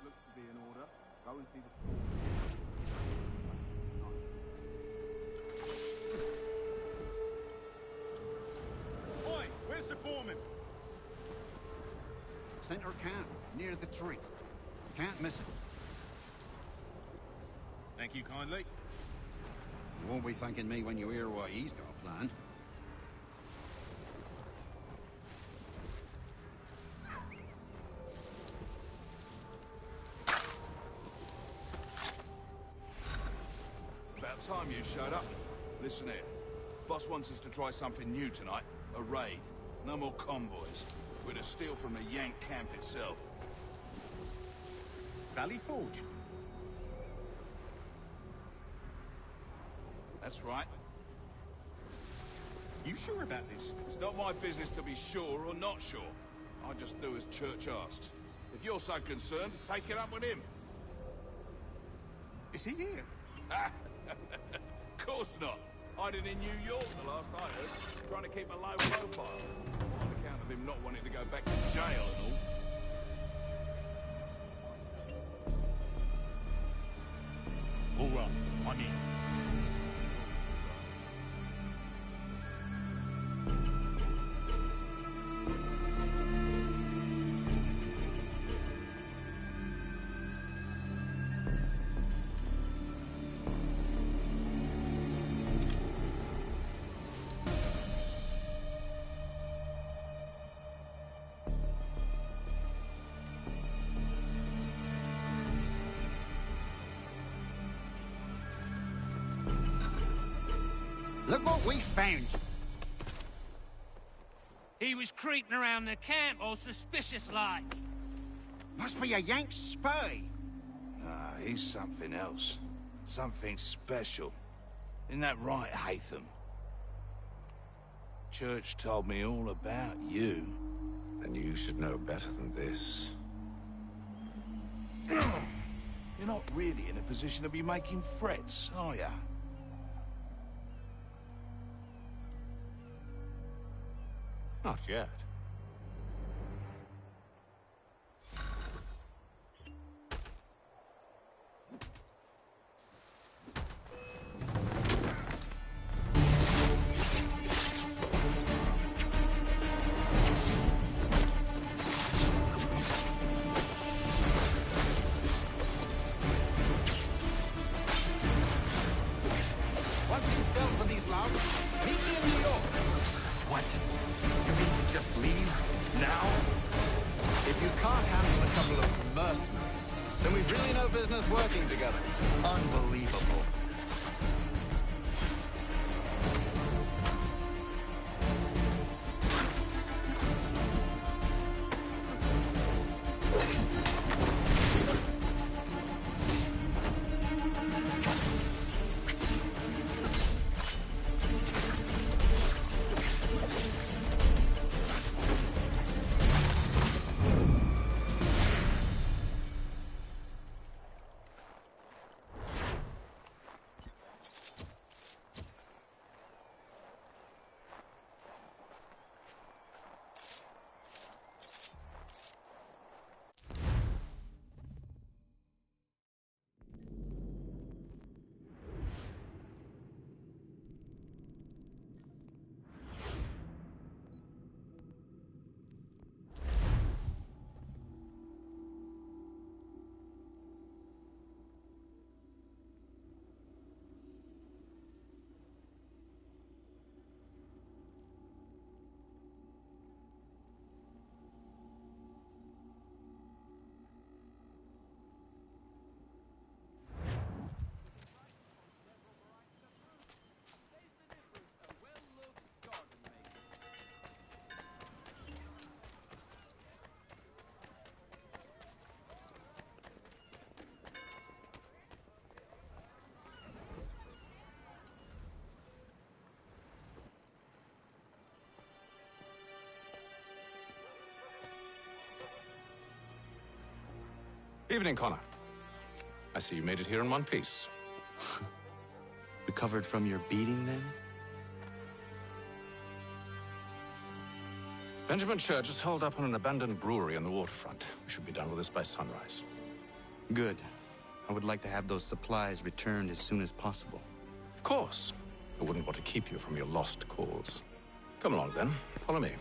Looks to be in order. Go and see the... Oi, where's the foreman? Center camp, near the tree. Can't miss it. Thank you kindly. You won't be thanking me when you hear what he's got planned. Time you showed up. Listen here. Boss wants us to try something new tonight. A raid. No more convoys. We're to steal from the Yank camp itself. Valley Forge? That's right. You sure about this? It's not my business to be sure or not sure. I just do as Church asks. If you're so concerned, take it up with him. Is he here? Of course not. Hiding in New York, the last I heard. Trying to keep a low profile. On account of him not wanting to go back to jail and all. All right, I'm in. Look what we found. He was creeping around the camp all suspicious-like. Must be a Yank spy. Ah, he's something else. Something special. Isn't that right, Hatham? Church told me all about you. Then you should know better than this. You're not really in a position to be making threats, are you? Not yet. Once you've dealt with these louts, meet me in New York. What? You mean to just leave? Now? If you can't handle a couple of mercenaries, then we've really no business working together. Unbelievable. Evening, Connor. I see you made it here in one piece. Recovered from your beating, then? Benjamin Church is holed up on an abandoned brewery on the waterfront. We should be done with this by sunrise. Good. I would like to have those supplies returned as soon as possible. Of course. I wouldn't want to keep you from your lost cause. Come along, then. Follow me.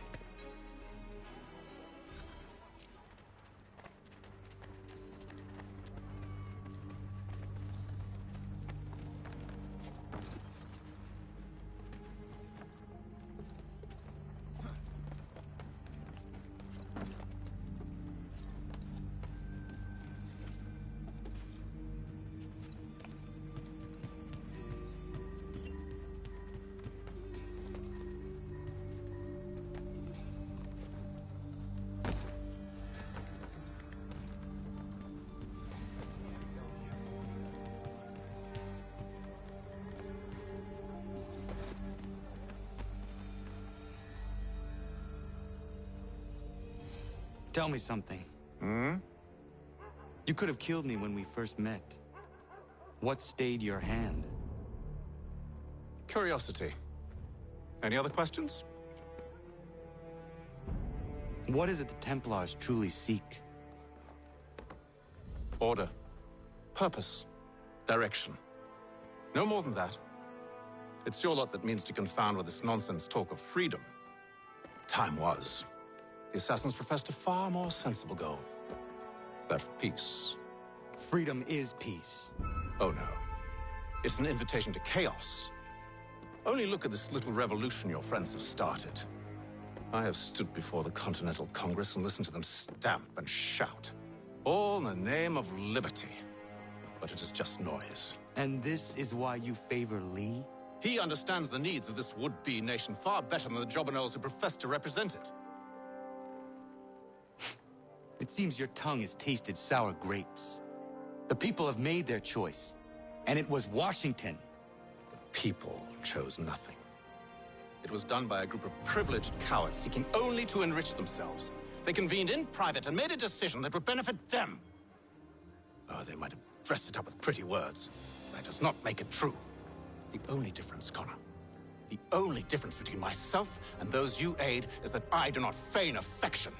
Tell me something. You could have killed me when we first met. What stayed your hand? Curiosity. Any other questions? What is it the Templars truly seek? Order. Purpose. Direction. No more than that. It's your lot that means to confound with this nonsense talk of freedom. Time was. The assassins professed a far more sensible goal. That of peace. Freedom is peace. Oh no. It's an invitation to chaos. Only look at this little revolution your friends have started. I have stood before the Continental Congress and listened to them stamp and shout. All in the name of liberty. But it is just noise. And this is why you favor Lee? He understands the needs of this would-be nation far better than the jobberknolls who profess to represent it. It seems your tongue has tasted sour grapes. The people have made their choice, and it was Washington. The people chose nothing. It was done by a group of privileged cowards seeking only to enrich themselves. They convened in private and made a decision that would benefit them. Oh, they might have dressed it up with pretty words. That does not make it true. The only difference, Connor, the only difference between myself and those you aid is that I do not feign affection.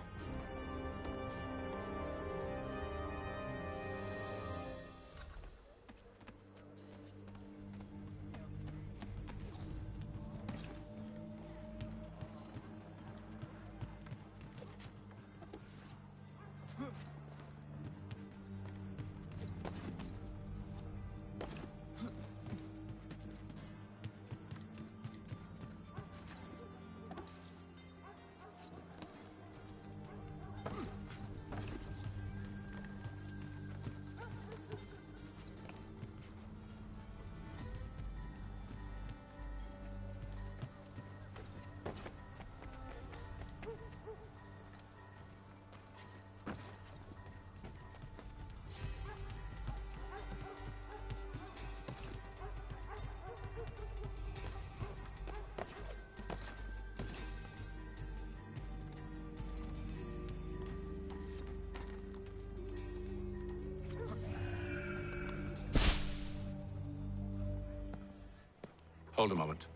Hold a moment.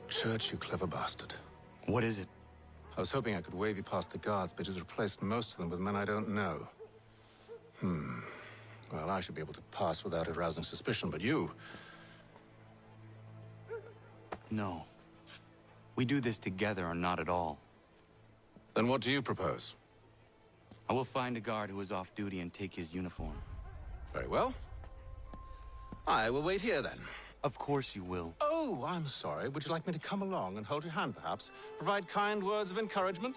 Church, you clever bastard. What is it? I was hoping I could wave you past the guards, but he's replaced most of them with men I don't know. Well, I should be able to pass without arousing suspicion, but you... No. We do this together or not at all. Then what do you propose? I will find a guard who is off duty and take his uniform. Very well. I will wait here, then. Of course you will. Oh, I'm sorry. Would you like me to come along and hold your hand, perhaps? Provide kind words of encouragement?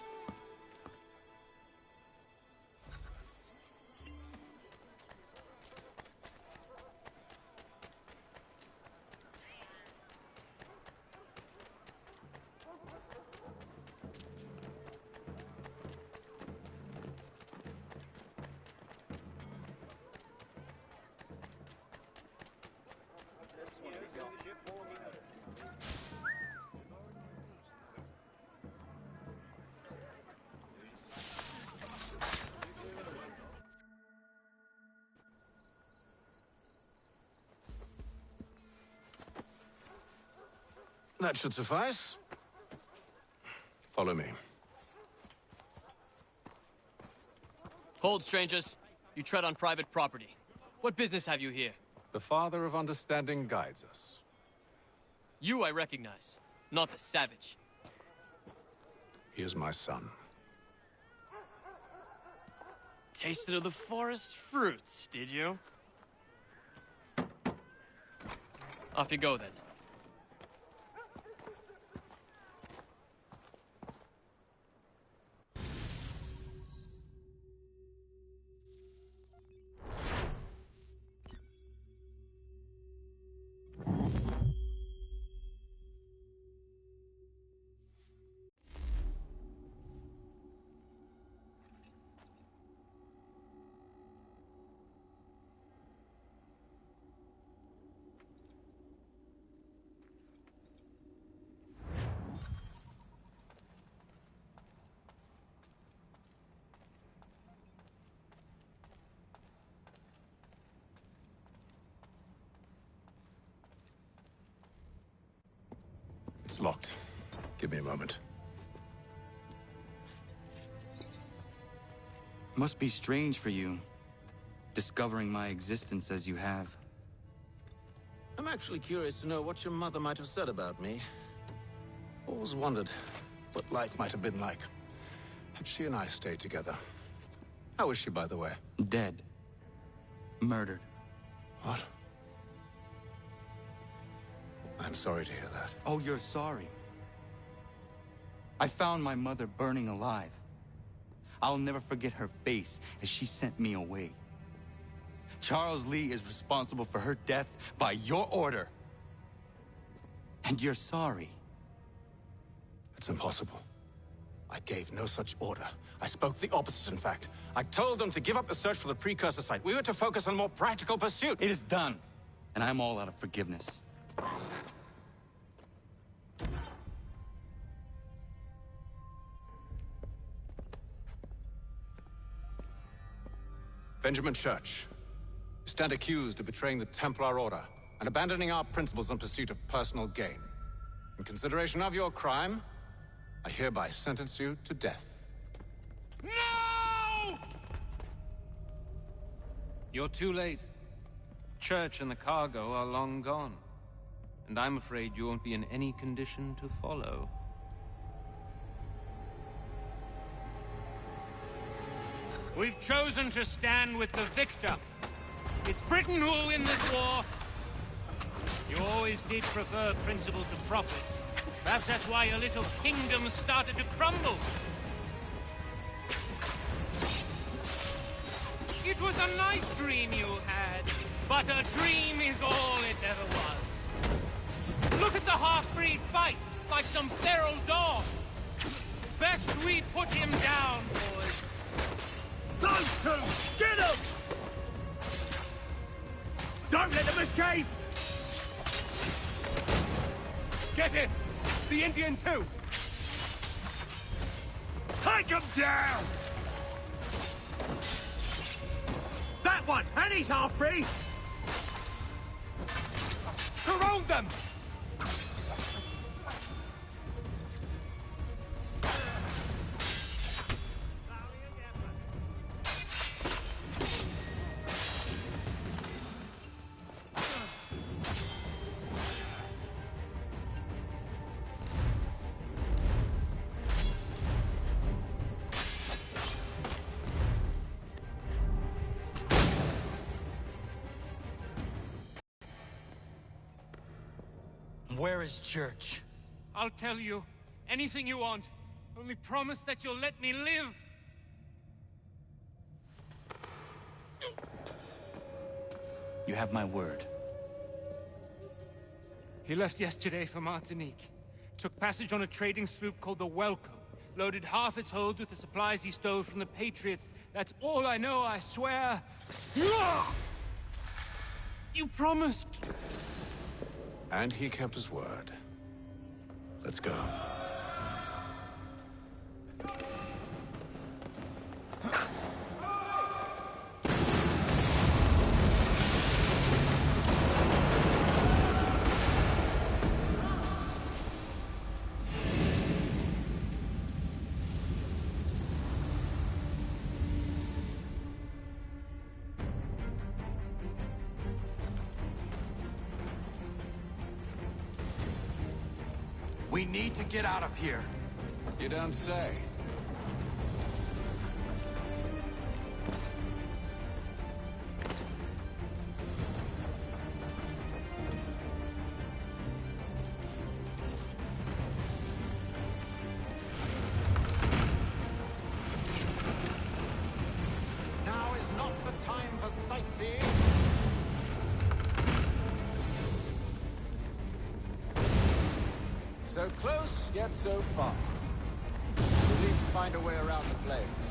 That should suffice. Follow me. Hold, strangers. You tread on private property. What business have you here? The Father of Understanding guides us. You I recognize, not the savage. He is my son. Tasted of the forest fruits, did you? Off you go, then. It's locked. Give me a moment. Must be strange for you, discovering my existence as you have. I'm actually curious to know what your mother might have said about me. Always wondered what life might have been like had she and I stayed together. How is she, by the way? Dead. Murdered. What? I'm sorry to hear that. Oh, you're sorry. I found my mother burning alive. I'll never forget her face as she sent me away. Charles Lee is responsible for her death by your order. And you're sorry. It's impossible. I gave no such order. I spoke the opposite, in fact. I told them to give up the search for the precursor site. We were to focus on more practical pursuit. It is done. And I'm all out of forgiveness. Benjamin Church, you stand accused of betraying the Templar Order and abandoning our principles in pursuit of personal gain. In consideration of your crime, I hereby sentence you to death. No! You're too late. Church and the cargo are long gone. And I'm afraid you won't be in any condition to follow. We've chosen to stand with the victor. It's Britain who will win this war. You always did prefer principle to profit. Perhaps that's why your little kingdom started to crumble. It was a nice dream you had, but a dream is all it ever was. Look at the half-breed fight, like some feral dog. Best we put him down, boys. Those two! Get them! Don't let them escape! Get him! The Indian too! Take him down! That one! And he's half-breed! Surround them! Where is Church? I'll tell you. Anything you want. Only promise that you'll let me live. You have my word. He left yesterday for Martinique. Took passage on a trading sloop called the Welcome. Loaded half its hold with the supplies he stole from the Patriots. That's all I know, I swear. You promised. And he kept his word. Let's go. We need to get out of here. You don't say. Now is not the time for sightseeing. So close, yet so far. We need to find a way around the flames.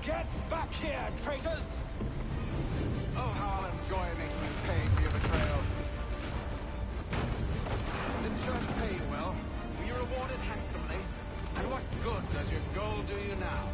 Get back here, traitors! Oh, how I'll enjoy making you pay for your betrayal. Did Church pay you well? Were you rewarded handsomely? And what good does your gold do you now?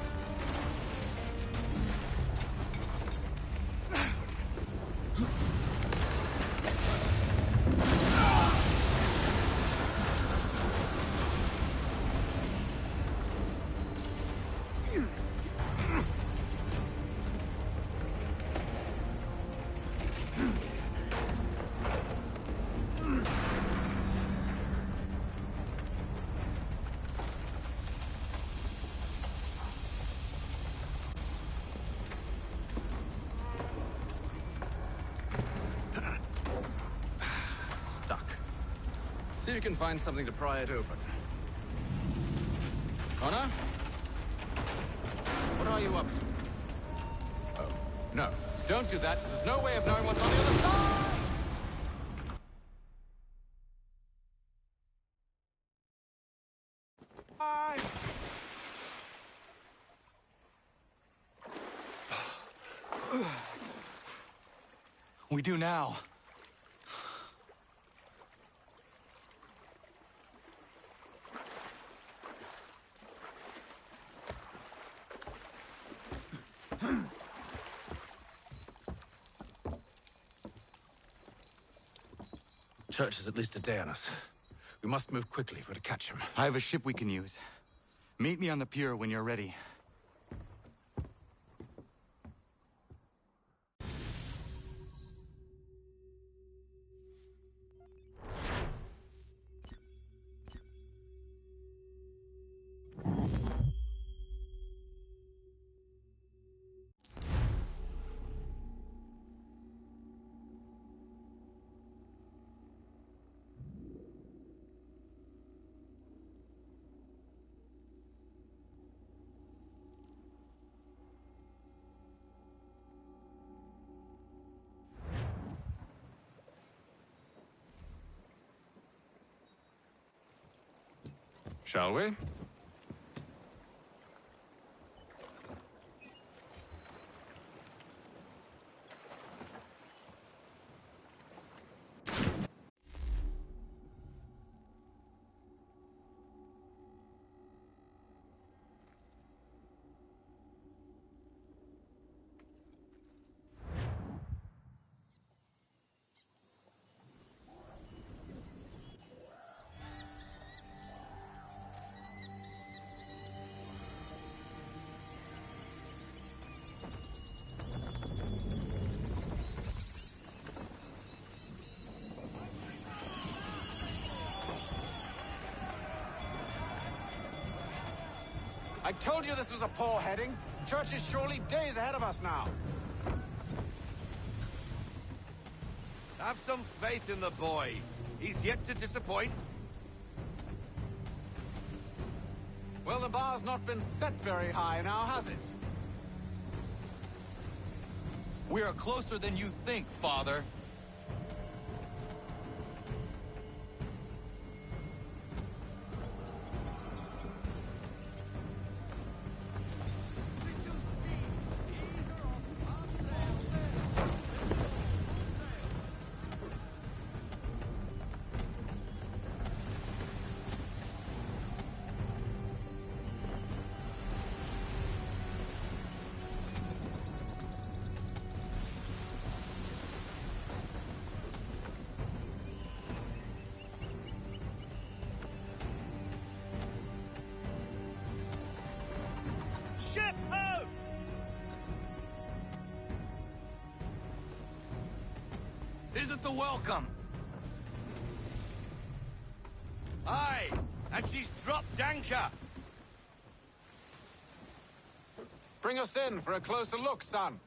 See if you can find something to pry it open. Connor? What are you up to? Oh, no. Don't do that. There's no way of knowing what's on the other side! We do now. Church is at least a day on us. We must move quickly if we're to catch him. I have a ship we can use. Meet me on the pier when you're ready. Shall we? I told you this was a poor heading. Church is surely days ahead of us now. Have some faith in the boy. He's yet to disappoint. Well, the bar's not been set very high now, has it? We are closer than you think, Father. Ship out! Isn't the welcome? Aye, and she's dropped anchor. Bring us in for a closer look, son.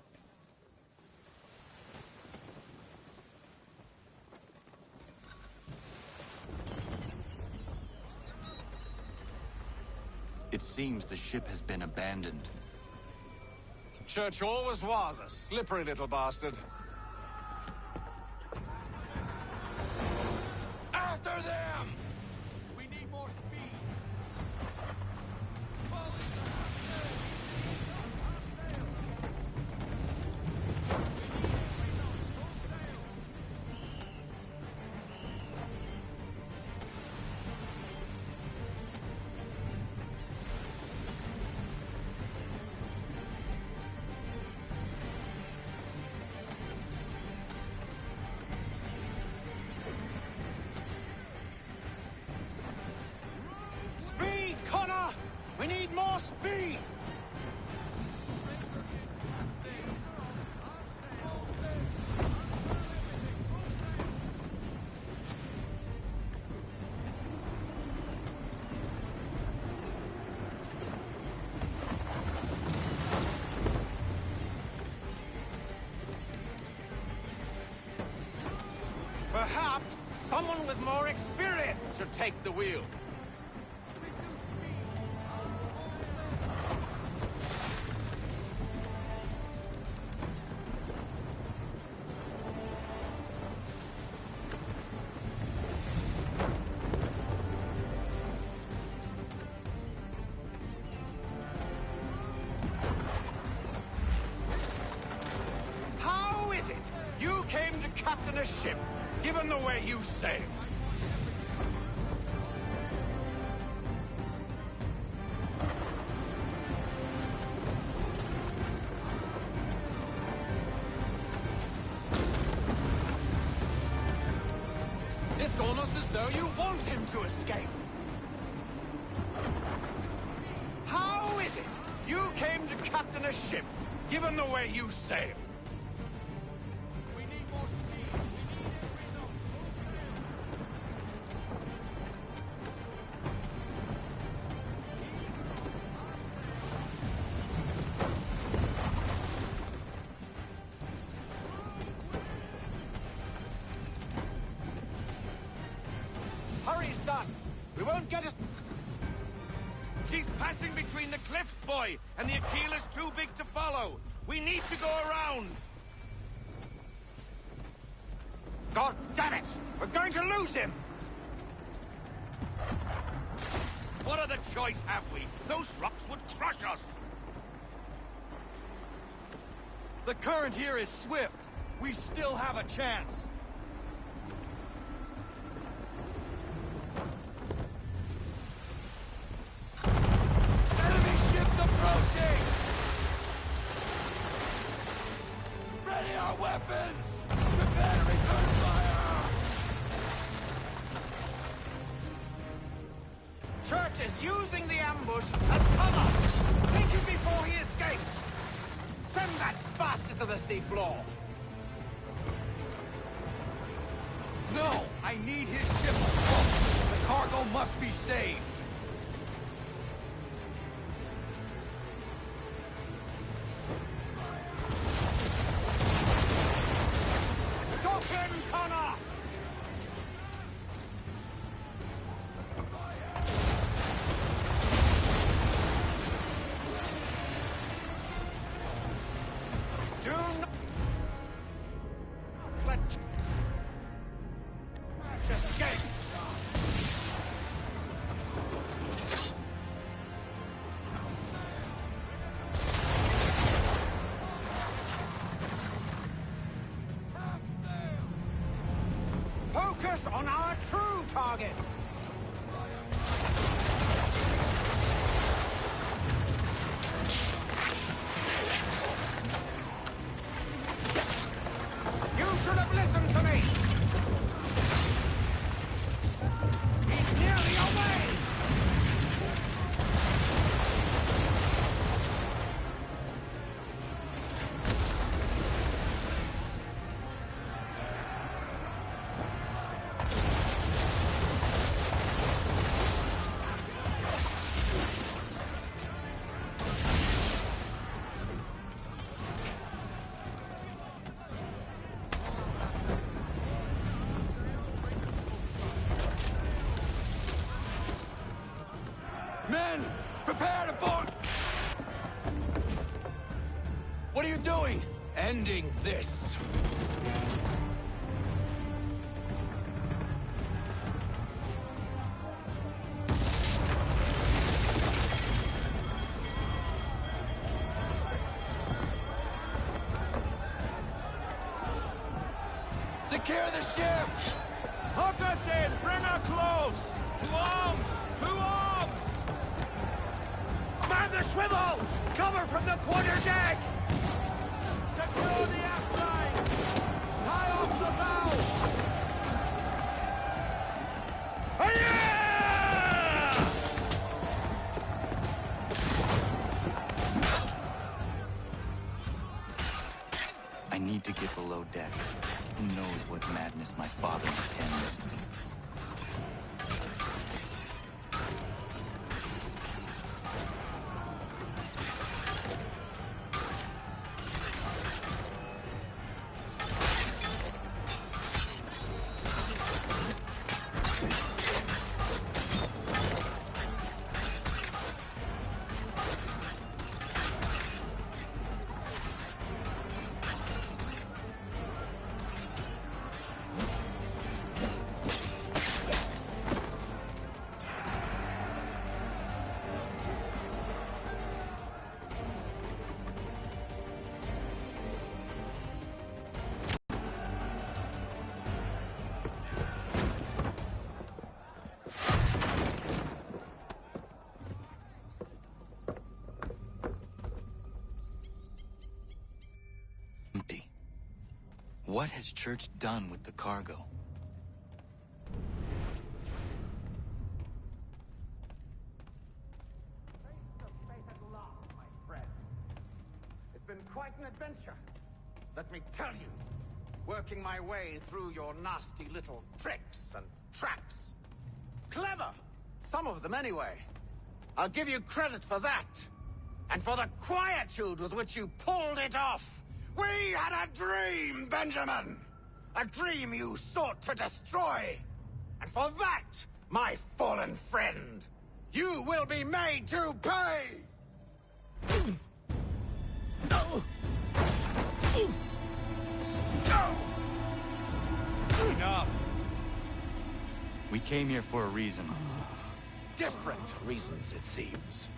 It seems the ship has been abandoned. Church always was a slippery little bastard. After them! We need more speed. Speed, Connor! We need more speed! Perhaps someone with more experience should take the wheel. captain a ship, given the way you sailed? It's almost as though you want him to escape. How is it you came to captain a ship, given the way you sailed? Hurry, son! We won't get us... She's passing between the cliffs, boy, and the Aquila's too big to follow. We need to go around. God damn it! We're going to lose him! What other choice have we? Those rocks would crush us. The current here is swift. We still have a chance. Enemy ship approaching! Ready our weapons! Prepare to return fire! Church is using the ambush as cover! Sink him before he escapes! Send that bastard to the seafloor! No! I need his ship afloat! The cargo must be saved! Stop him, Connor! Do not let escape. Focus on our true target. You should have listened to me! He's nearly away! Men! Prepare to board! What are you doing? Ending this. Secure the ship! Hook us in! Bring her close! To arms! To arms! Man the swivels! Cover from the quarter deck! Secure the aft line! Tie off the bow! I need to get below deck. Who knows what madness my father intends? What has Church done with the cargo? It's been quite an adventure. Let me tell you. Working my way through your nasty little tricks and traps. Clever! Some of them anyway. I'll give you credit for that. And for the quietude with which you pulled it off. We had a dream, Benjamin! A dream you sought to destroy. And for that, my fallen friend, you will be made to pay! Enough! We came here for a reason. Different reasons, it seems.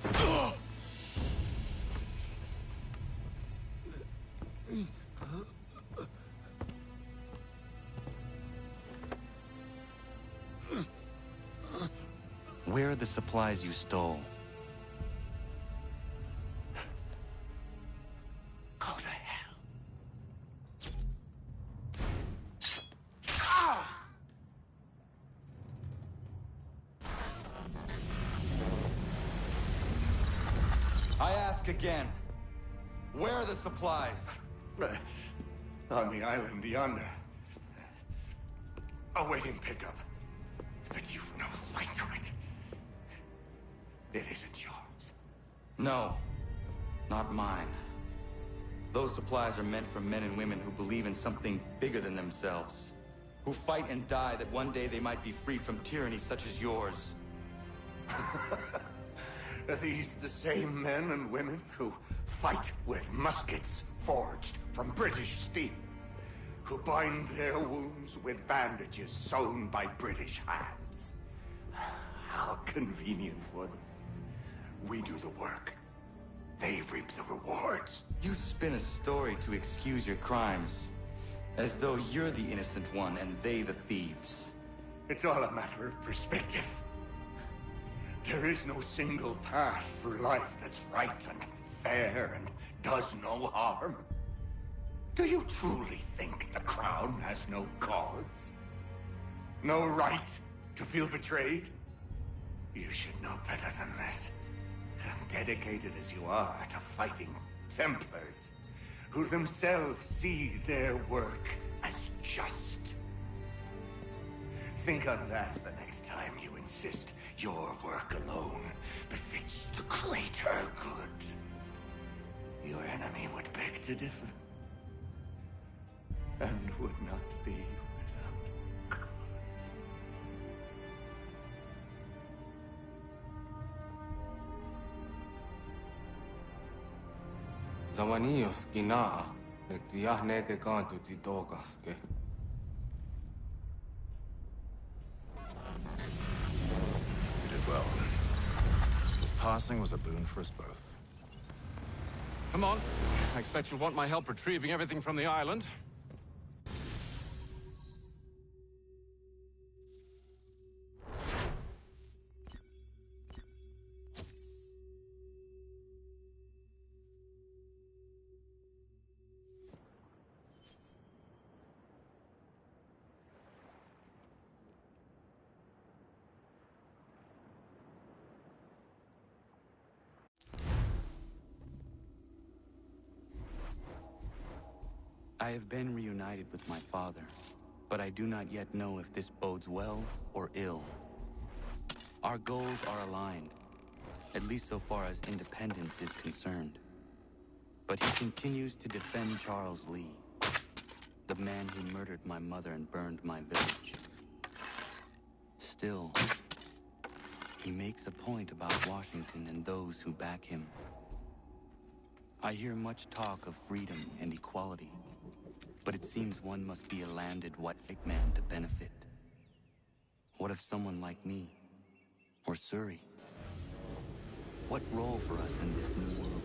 Where are the supplies you stole? Go to hell. I ask again. Where are the supplies? On the island yonder. Awaiting pickup. But you've no right to it. It isn't yours. No, not mine. Those supplies are meant for men and women who believe in something bigger than themselves. Who fight and die that one day they might be free from tyranny such as yours. Are these the same men and women who fight with muskets forged from British steel? Who bind their wounds with bandages sewn by British hands? How convenient for them. We do the work. They reap the rewards. You spin a story to excuse your crimes. As though you're the innocent one and they the thieves. It's all a matter of perspective. There is no single path through life that's right and fair and does no harm. Do you truly think the Crown has no cause? No right to feel betrayed? You should know better than this. Dedicated as you are to fighting Templars, who themselves see their work as just. Think on that the next time you insist your work alone befits the greater good. Your enemy would beg to differ, and would not be without cause. Zawanios kinaa, nektiahne te kantu titokaske. You did well. This passing was a boon for us both. Come on. I expect you'll want my help retrieving everything from the island. I have been reunited with my father, but I do not yet know if this bodes well or ill. Our goals are aligned, at least so far as independence is concerned. But he continues to defend Charles Lee, the man who murdered my mother and burned my village. Still, he makes a point about Washington and those who back him. I hear much talk of freedom and equality, but it seems one must be a landed white man to benefit. What of someone like me? Or Surrey? What role for us in this new world?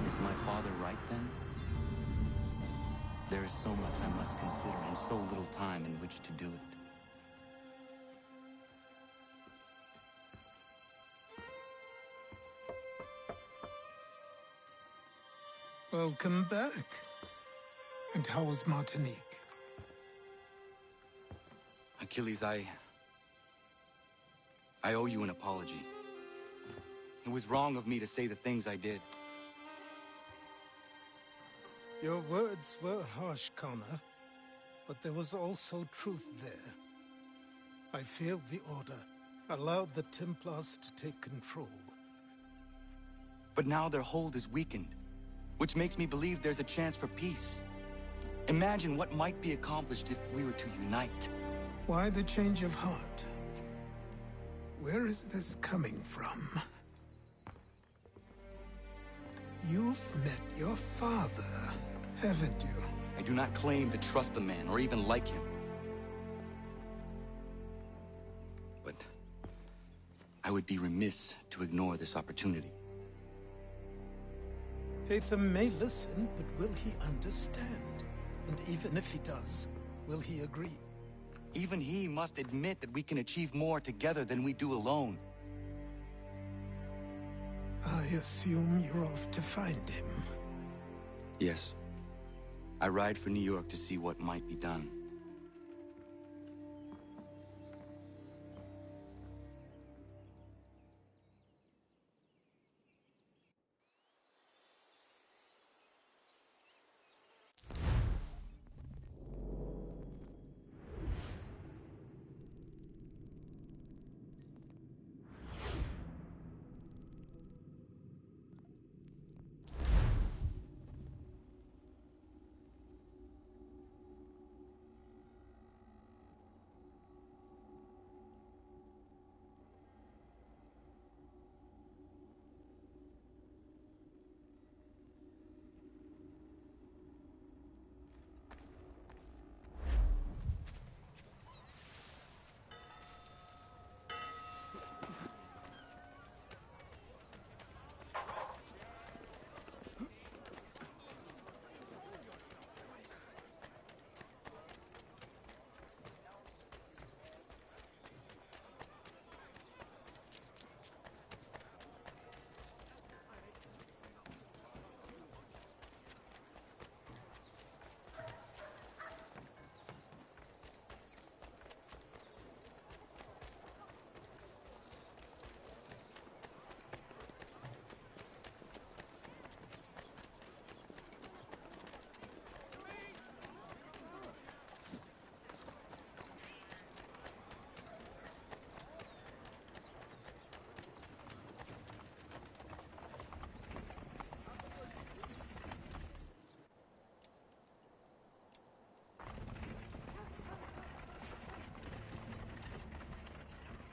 Is my father right then? There is so much I must consider and so little time in which to do it. Welcome back. And how was Martinique? Achilles, I owe you an apology. It was wrong of me to say the things I did. Your words were harsh, Connor, but there was also truth there. I failed the Order, allowed the Templars to take control. But now their hold is weakened, which makes me believe there's a chance for peace. Imagine what might be accomplished if we were to unite. Why the change of heart? Where is this coming from? You've met your father, haven't you? I do not claim to trust the man or even like him. But I would be remiss to ignore this opportunity. Hatham may listen, but will he understand? And even if he does, will he agree? Even he must admit that we can achieve more together than we do alone. I assume you're off to find him. Yes. I ride for New York to see what might be done.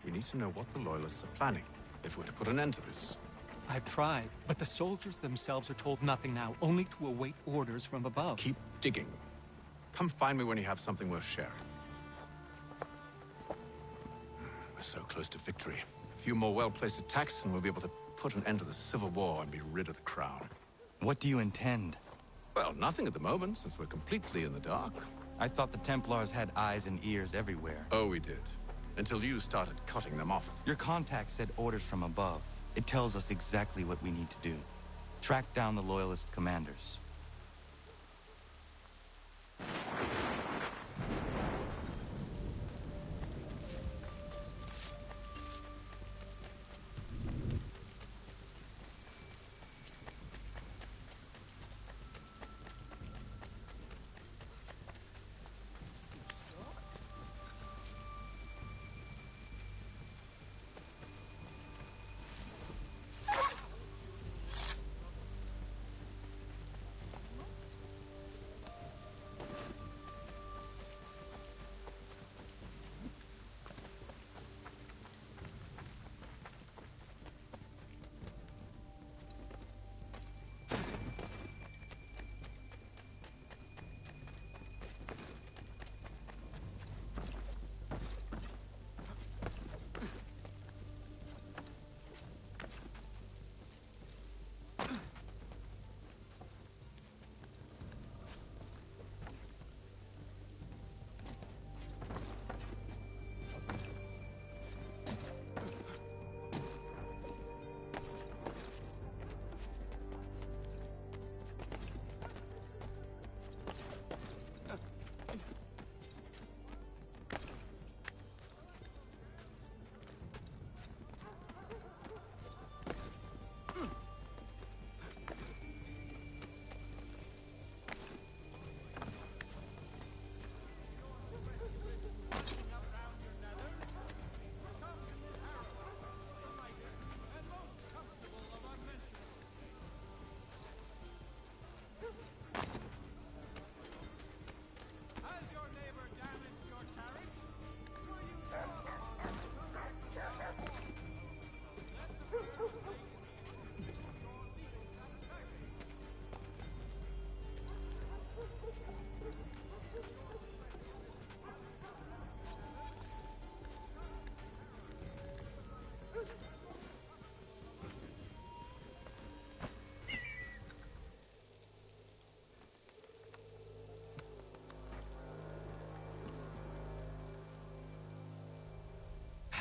We need to know what the Loyalists are planning, if we're to put an end to this. I've tried, but the soldiers themselves are told nothing now, only to await orders from above. Keep digging. Come find me when you have something worth sharing. We're so close to victory. A few more well-placed attacks and we'll be able to put an end to the Civil War and be rid of the Crown. What do you intend? Well, nothing at the moment, since we're completely in the dark. I thought the Templars had eyes and ears everywhere. Oh, we did. Until you started cutting them off. Your contact said orders from above. It tells us exactly what we need to do. Track down the Loyalist commanders.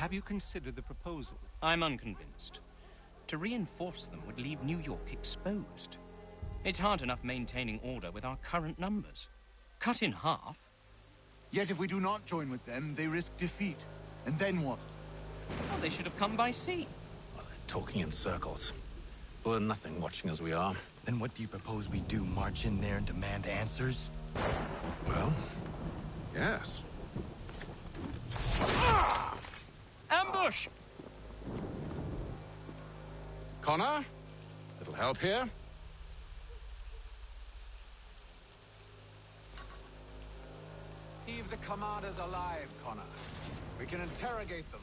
Have you considered the proposal? I'm unconvinced. To reinforce them would leave New York exposed. It's hard enough maintaining order with our current numbers. Cut in half. Yet if we do not join with them, they risk defeat. And then what? Well, they should have come by sea. Well, they're talking in circles. We're nothing watching as we are. Then what do you propose we do? March in there and demand answers? Well, yes. Ambush! Connor? Little help here? Leave the commanders alive, Connor. We can interrogate them.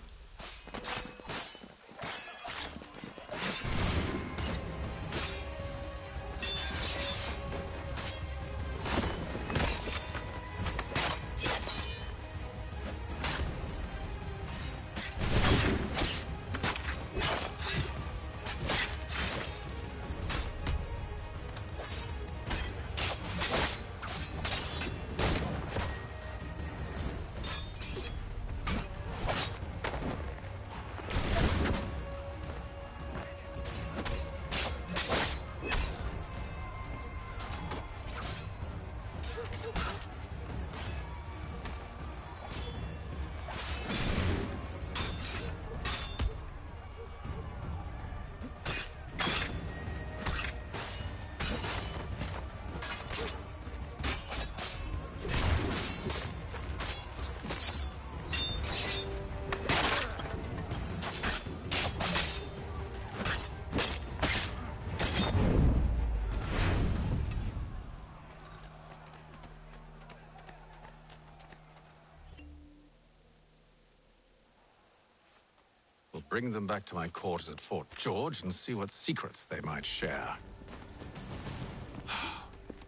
Bring them back to my quarters at Fort George and see what secrets they might share.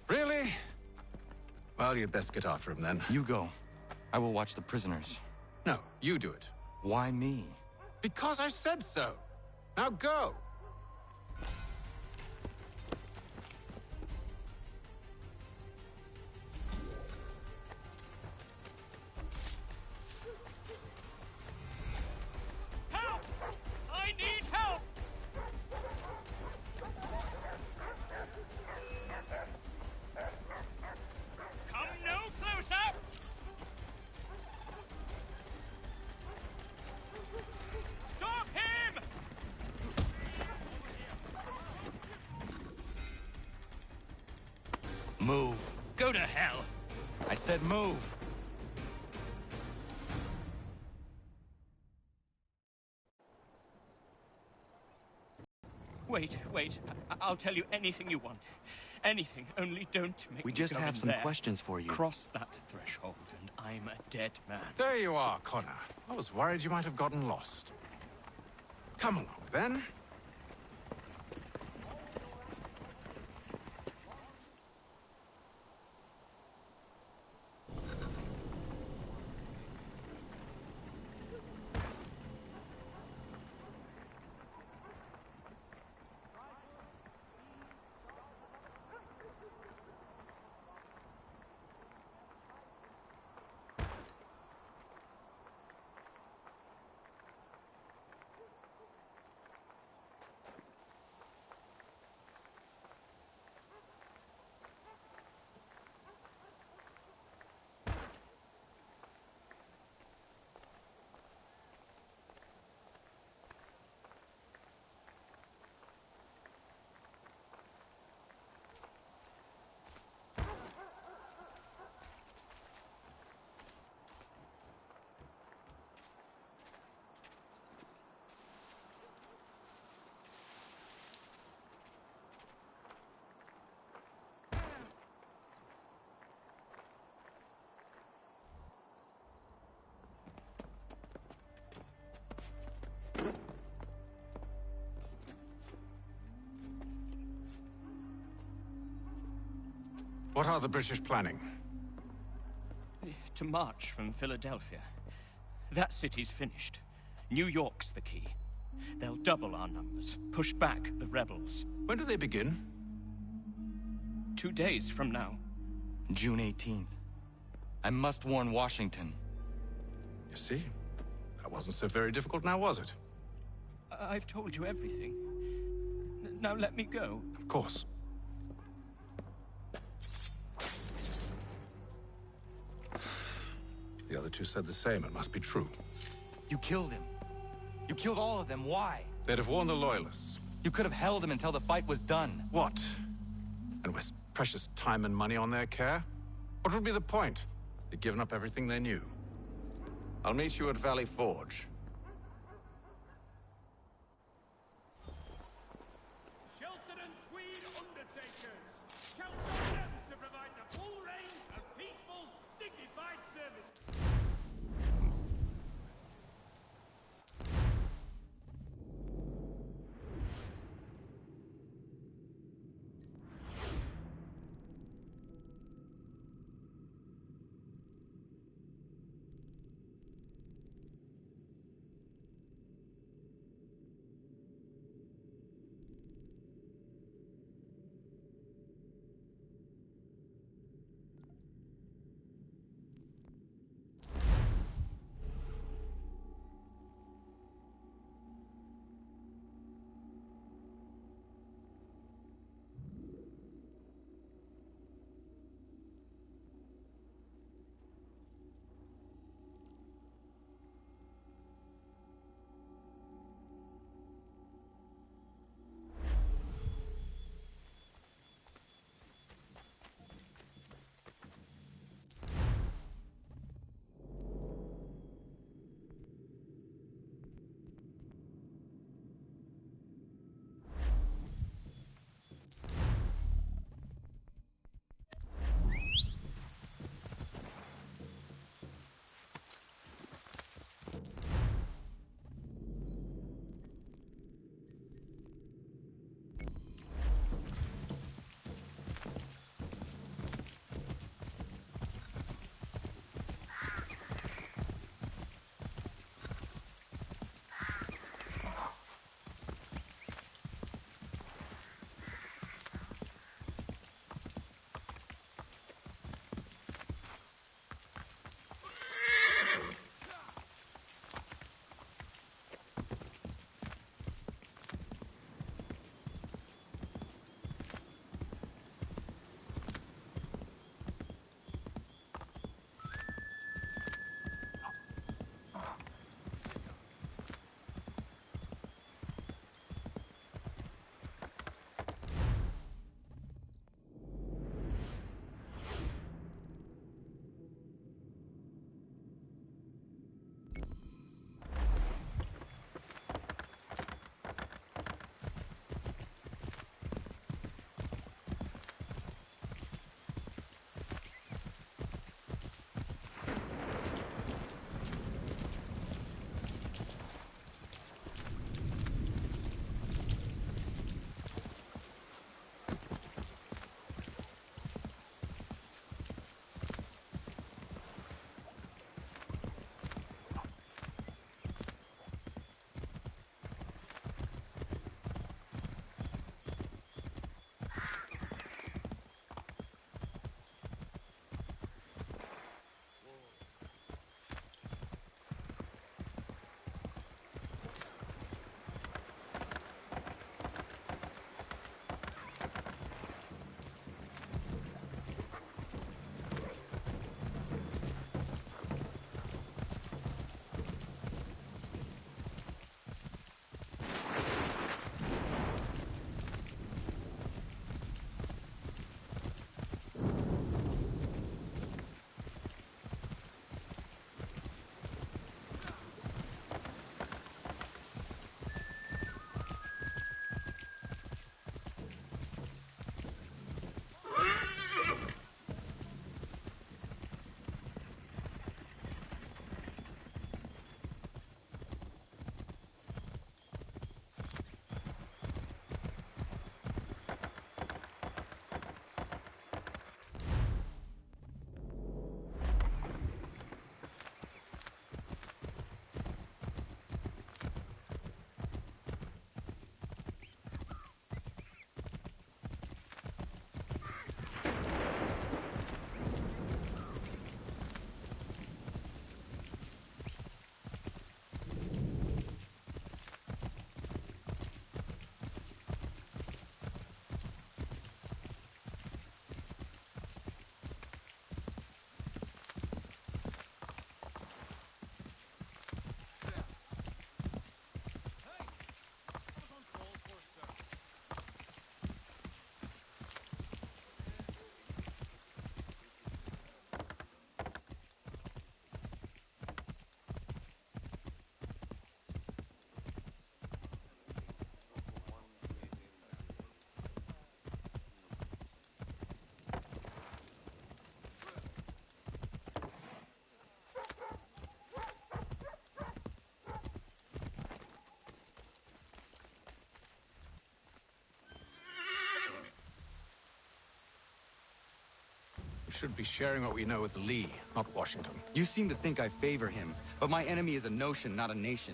Really? Well, you'd best get after him then. You go. I will watch the prisoners. No, you do it. Why me? Because I said so. Now go. Move. Go to hell. I said move. Wait. I'll tell you anything you want. Anything, only don't make We me just go have in some there. questions for you. Cross that threshold and I'm a dead man. There you are, Connor. I was worried you might have gotten lost. Come along, then. What are the British planning? To march from Philadelphia. That city's finished. New York's the key. They'll double our numbers, push back the rebels. When do they begin? 2 days from now. June 18th. I must warn Washington. You see? That wasn't so very difficult now, was it? I've told you everything. Now let me go. Of course. The other two said the same. It must be true. You killed him. You killed all of them. Why? They'd have warned the Loyalists. You could have held him until the fight was done. What? And waste precious time and money on their care? What would be the point? They'd given up everything they knew. I'll meet you at Valley Forge. Shelton and Tweed Undertakers. Count on them to provide the full range of peaceful, dignified service. We should be sharing what we know with Lee, not Washington. You seem to think I favor him, but my enemy is a notion, not a nation.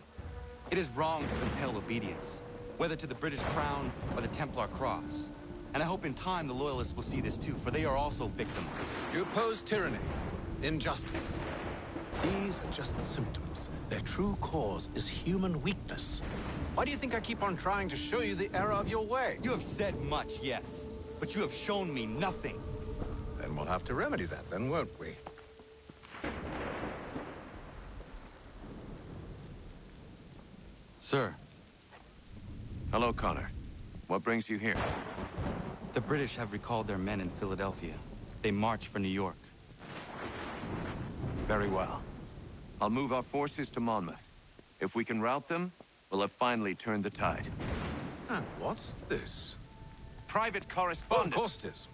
It is wrong to compel obedience, whether to the British Crown or the Templar Cross. And I hope in time the Loyalists will see this too, for they are also victims. You oppose tyranny, injustice. These are just symptoms. Their true cause is human weakness. Why do you think I keep on trying to show you the error of your way? You have said much, yes, but you have shown me nothing. Then we'll have to remedy that then, won't we? Sir. Hello, Connor. What brings you here? The British have recalled their men in Philadelphia. They march for New York. Very well. I'll move our forces to Monmouth. If we can rout them, we'll have finally turned the tide. And what's this? Private correspondence. Of course it is.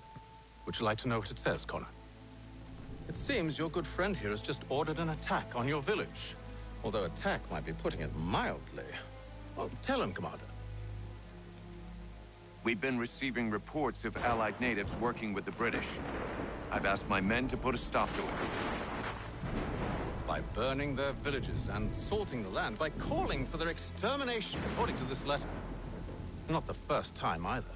Would you like to know what it says, Connor? It seems your good friend here has just ordered an attack on your village. Although attack might be putting it mildly. Well, tell him, Commander. We've been receiving reports of Allied natives working with the British. I've asked my men to put a stop to it. By burning their villages and salting the land, by calling for their extermination, according to this letter. Not the first time, either.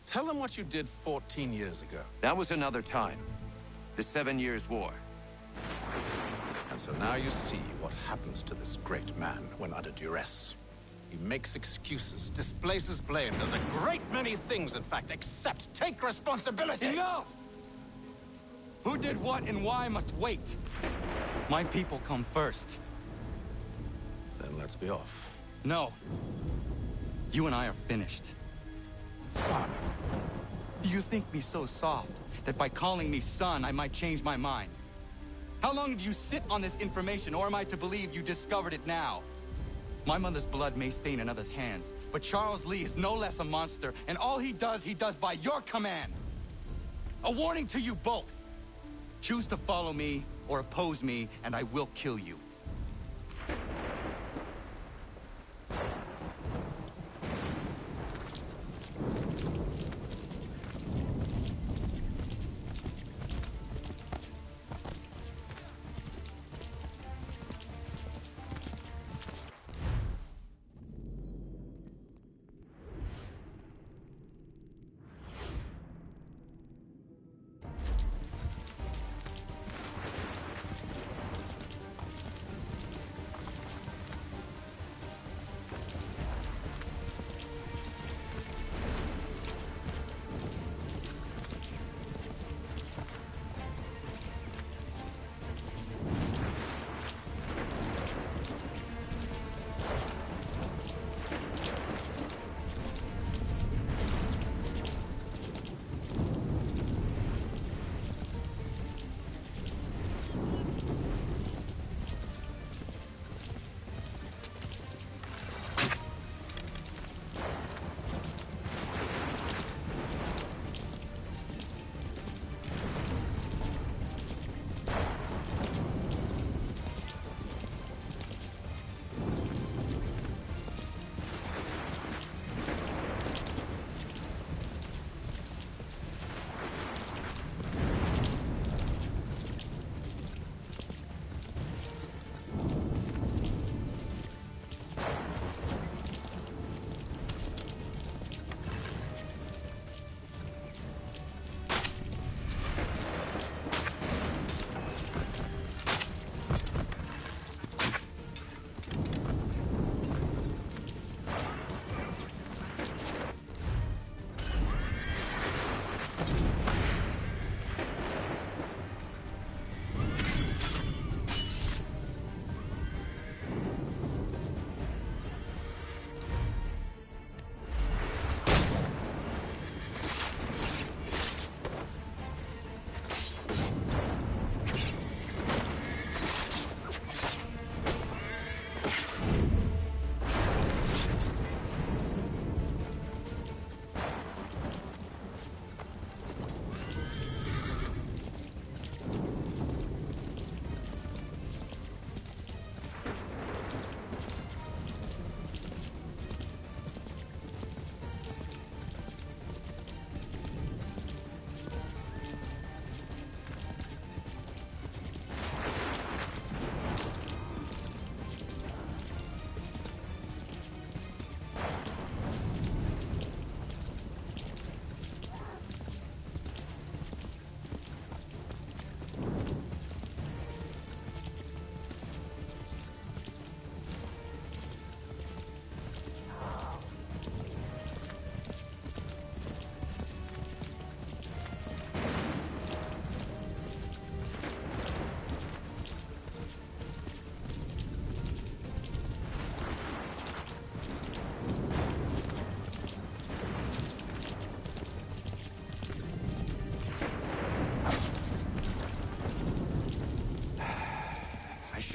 Tell them what you did 14 years ago. That was another time. The 7 Years' War. And so now you see what happens to this great man when under duress. He makes excuses, displaces blame, does a great many things, in fact, except take responsibility! Enough! Who did what and why must wait. My people come first. Then let's be off. No. You and I are finished. Son. Do you think me so soft that by calling me son, I might change my mind? How long did you sit on this information, or am I to believe you discovered it now? My mother's blood may stain another's hands, but Charles Lee is no less a monster, and all he does by your command. A warning to you both. Choose to follow me or oppose me, and I will kill you.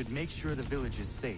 should make sure the village is safe.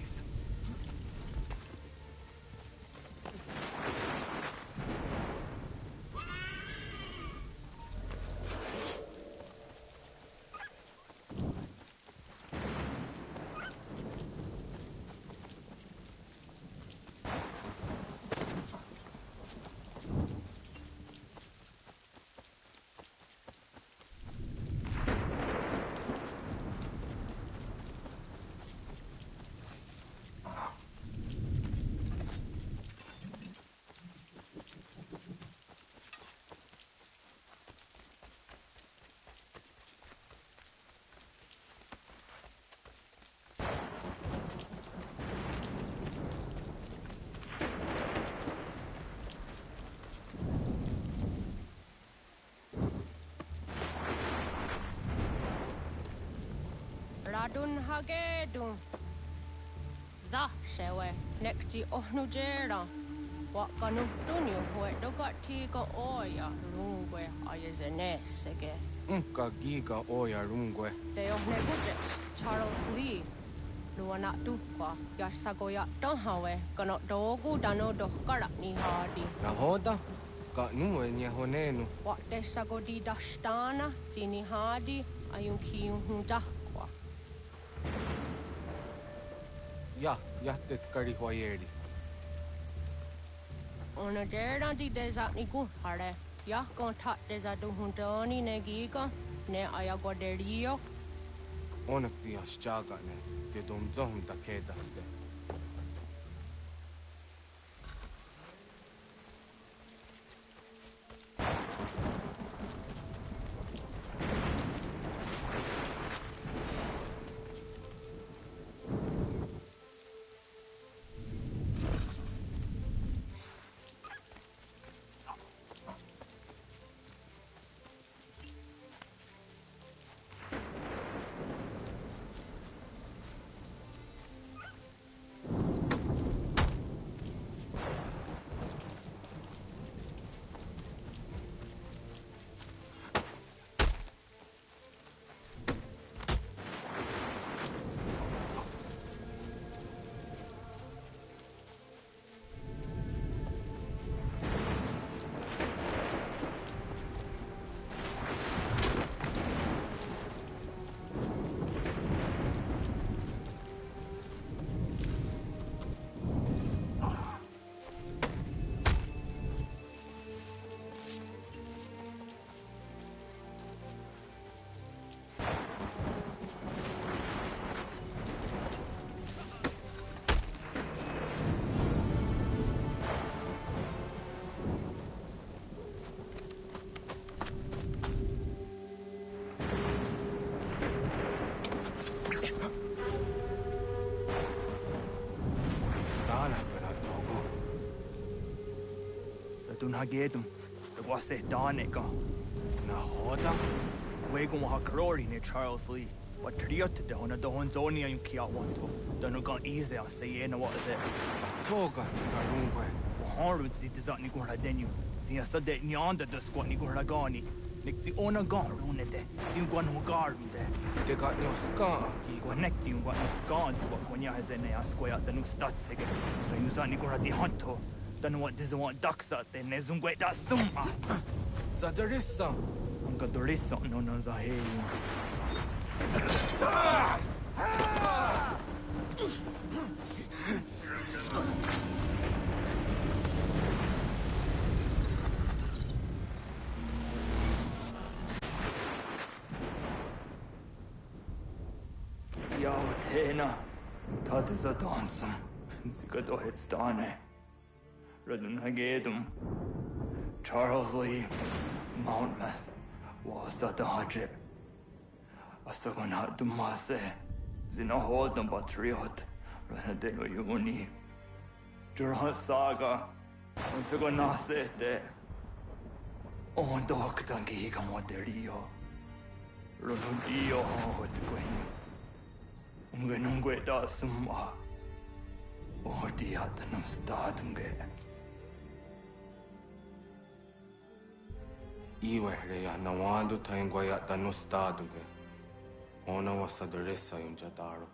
Radun hagedun. Za shewe nekti ohnujera. Wakanu dunyu hue dogati go oya rungwe ayezenesege. Unka giga oya rungwe. Deo negujes Charles Lee. Luana tukwa yasagoya donhawe kano dogu dano dohkara ni hadi. Nahoda? Ka nuwe nya honenu. Wa desagodi dashtana tini hadi ayun kiyun hundakwa. Ja, jättet kari huajeri. Ona dera di desa ni hare. Ya kontak desa du hundoni negiga ne ayagoderio. Onneksi jasjagane, ke dom zohum da kedaste. Hagedum, the Wase Danica. Nahoda? Quagon Hakrori near Charles Lee. What Triot the Hona Dohonzonia and Kia Wanto. Donogon easy, I'll say, and what is it? Soga, Tigarungwe. Horror zit Nigura Denu. Zia Sade Nyanda the squat Niguragani. Nixi Ona Garunete. You one who garunde. They got no scar. Connecting what no scars, what when you has any square the new stats again. The Nigura di Hunto. Then what does want ducks out there? Nezungwe da summa. Zadarissa. Unga Dorissa no Nazahe. Ja, Tena. Das ist ein Dansum. Sie geht doch jetzt da, ne? Radun Hagedum, Charles Lee, Mountmouth, was that the Hajib? Asagonat Dumase, Zinahodum Patriot, Ranadelo Uni, Jurhan Saga, Asagonasete, On Doctor Giga Moderio, Ronudio Hot Gwen, Ungenungue da Summa, Odiatanum Stadunge. Iwehreya nawando taingwaya danustaduge. Ona wasadresa yunjadaro.